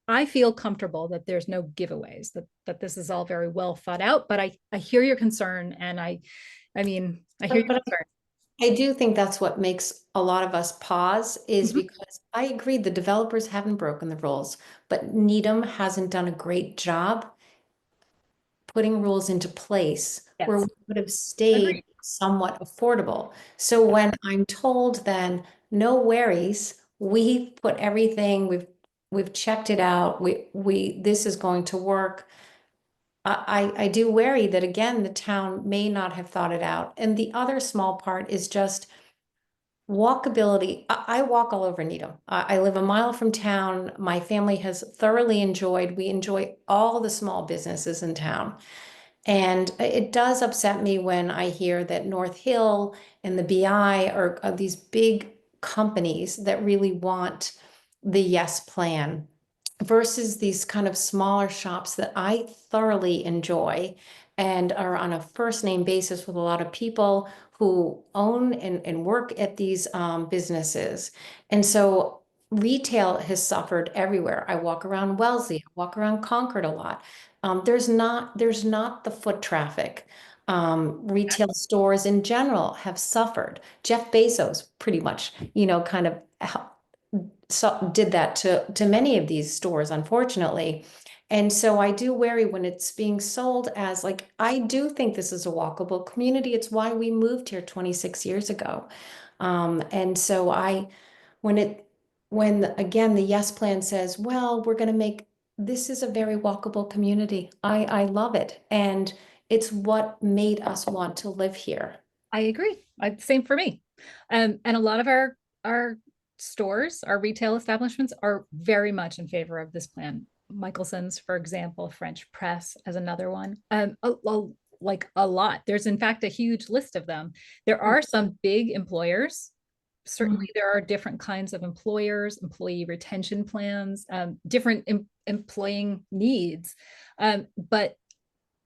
I feel comfortable that there's no giveaways, that this is all very well thought out, but I hear your concern, and I mean, I hear your concern. I do think that's what makes a lot of us pause is because I agree the developers haven't broken the rules, but Needham hasn't done a great job putting rules into place where we would have stayed somewhat affordable. So when I'm told then, no worries, we put everything, we've checked it out, this is going to work. I do worry that again, the town may not have thought it out. And the other small part is just walkability. I walk all over Needham. I live a mile from town. My family has thoroughly enjoyed, we enjoy all the small businesses in town. And it does upset me when I hear that North Hill and the BI are these big companies that really want the yes plan versus these kind of smaller shops that I thoroughly enjoy and are on a first name basis with a lot of people who own and work at these businesses. And so retail has suffered everywhere. I walk around Wellesley, I walk around Concord a lot. There's not the foot traffic. Retail stores in general have suffered. Jeff Bezos pretty much, kind of did that to many of these stores, unfortunately. And so I do worry when it's being sold as like, I do think this is a walkable community. It's why we moved here 26 years ago. And so when again, the yes plan says, well, we're going to make, this is a very walkable community. I love it. And it's what made us want to live here. I agree. Same for me. And a lot of our stores, our retail establishments are very much in favor of this plan. Michelson's, for example, French Press as another one. Like a lot. There's in fact a huge list of them. There are some big employers. Certainly there are different kinds of employers, employee retention plans, different employing needs. But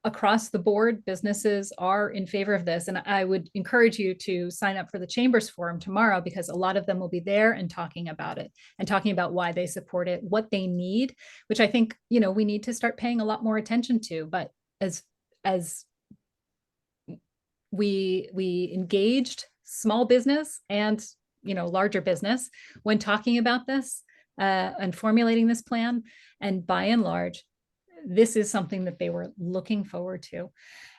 across the board, businesses are in favor of this. And I would encourage you to sign up for the Chambers Forum tomorrow, because a lot of them will be there and talking about it and talking about why they support it, what they need, which I think, we need to start paying a lot more attention to. But as we engaged small business and, larger business when talking about this and formulating this plan, and by and large, this is something that they were looking forward to.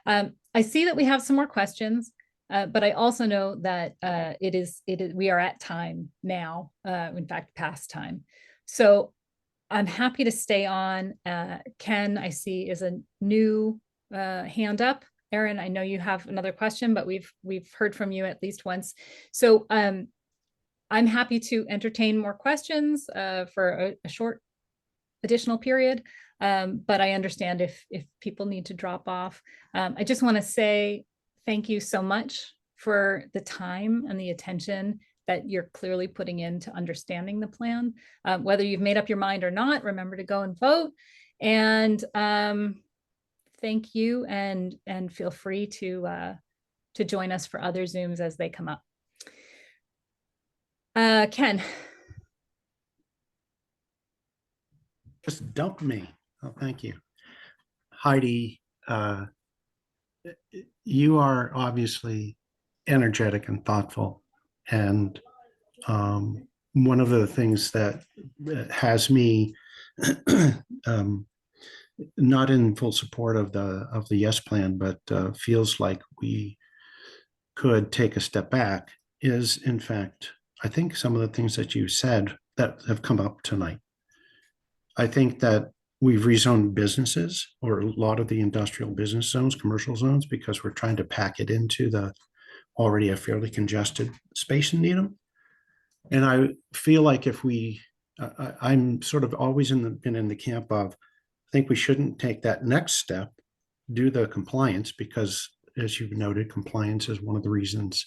I see that we have some more questions, but I also know that we are at time now, in fact, past time. So I'm happy to stay on. Ken, I see, is a new hand up. Erin, I know you have another question, but we've heard from you at least once. So I'm happy to entertain more questions for a short additional period. But I understand if people need to drop off. I just want to say thank you so much for the time and the attention that you're clearly putting into understanding the plan. Whether you've made up your mind or not, remember to go and vote. And thank you, and feel free to join us for other Zooms as they come up. Ken. Just dumped me. Oh, thank you. Heidi, you are obviously energetic and thoughtful. And one of the things that has me not in full support of the yes plan, but feels like we could take a step back is, in fact, I think some of the things that you said that have come up tonight. I think that we've rezoned businesses, or a lot of the industrial business zones, commercial zones, because we're trying to pack it into the already a fairly congested space in Needham. And I feel like if we, I'm sort of always been in the camp of, I think we shouldn't take that next step, do the compliance, because as you've noted, compliance is one of the reasons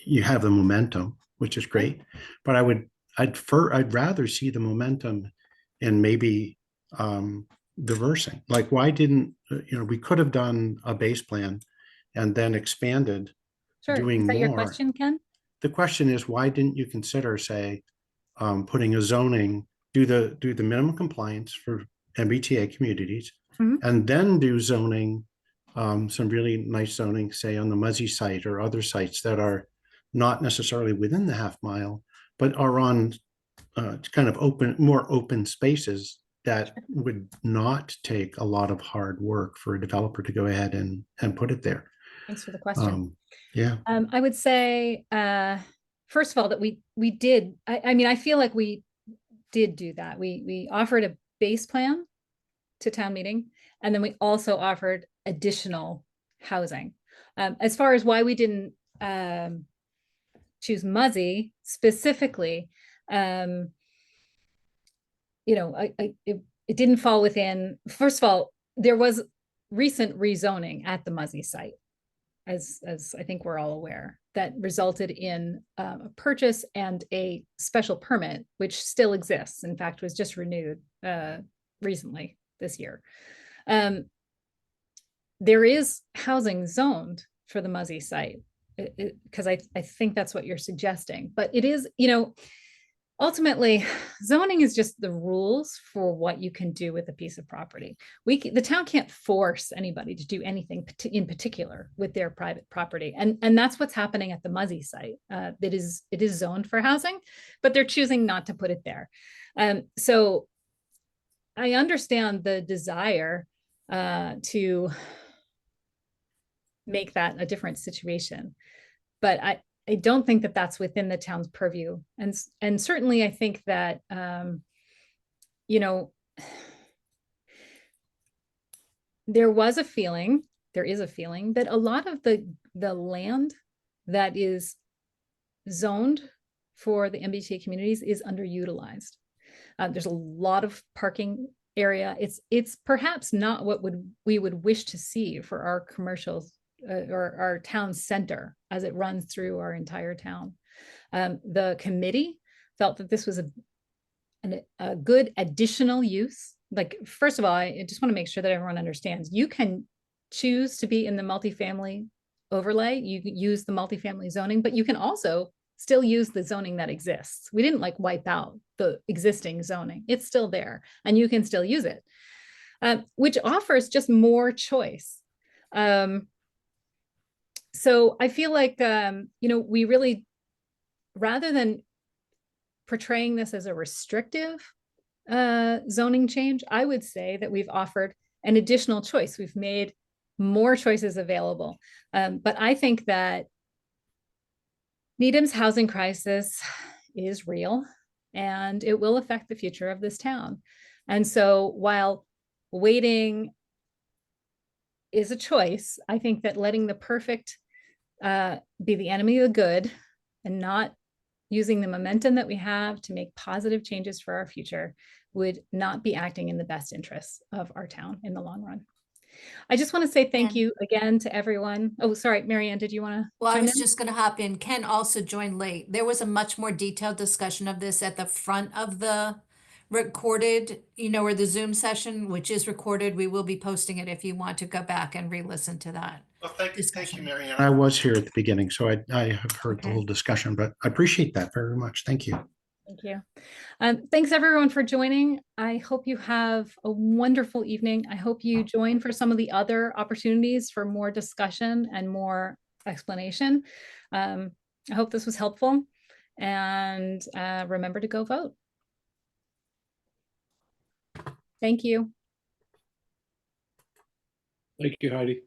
you have the momentum, which is great. But I'd rather see the momentum and maybe diversing. Like, why didn't, we could have done a base plan and then expanded. Sure. Doing Is that more. your question, Ken? The question is, why didn't you consider, say, putting a zoning, do the minimum compliance for MBTA communities, and then do zoning, some really nice zoning, say on the Muzzy site or other sites that are not necessarily within the half mile, but are on kind of more open spaces that would not take a lot of hard work for a developer to go ahead and put it there. Thanks for the question. Yeah. I would say, first of all, that we did, I mean, I feel like we did do that. We offered a base plan to town meeting, and then we also offered additional housing. As far as why we didn't choose Muzzy specifically, it didn't fall within, first of all, there was recent rezoning at the Muzzy site, as I think we're all aware, that resulted in a purchase and a special permit, which still exists. In fact, was just renewed recently this year. There is housing zoned for the Muzzy site, because I think that's what you're suggesting. But it is, ultimately, zoning is just the rules for what you can do with a piece of property. The town can't force anybody to do anything in particular with their private property, and that's what's happening at the Muzzy site. It is zoned for housing, but they're choosing not to put it there. So I understand the desire to make that a different situation, but I don't think that that's within the town's purview. And certainly I think that, there is a feeling that a lot of the land that is zoned for the MBTA communities is underutilized. There's a lot of parking area. It's perhaps not what we would wish to see for our commercials or our town center as it runs through our entire town. The committee felt that this was a good additional use. Like, first of all, I just want to make sure that everyone understands, you can choose to be in the multifamily overlay. You can use the multifamily zoning, but you can also still use the zoning that exists. We didn't like wipe out the existing zoning. It's still there and you can still use it, which offers just more choice. So I feel like, we really, rather than portraying this as a restrictive zoning change, I would say that we've offered an additional choice. We've made more choices available. But I think that Needham's housing crisis is real and it will affect the future of this town. And so while waiting is a choice, I think that letting the perfect be the enemy of the good and not using the momentum that we have to make positive changes for our future would not be acting in the best interests of our town in the long run. I just want to say thank you again to everyone. Oh, sorry, Marianne, did you want to? Well, I was just going to hop in. Ken also joined late. There was a much more detailed discussion of this at the front of the recorded, or the Zoom session, which is recorded. We will be posting it if you want to go back and re-listen to that. Well, thank you, discussion. Mary Ann. I was here at the beginning, so I have heard the Okay. whole discussion, but I appreciate that very much. Thank you. Thank you. Thanks everyone for joining. I hope you have a wonderful evening. I hope you join for some of the other opportunities for more discussion and more explanation. I hope this was helpful, and remember to go vote. Thank you. Thank you, Heidi.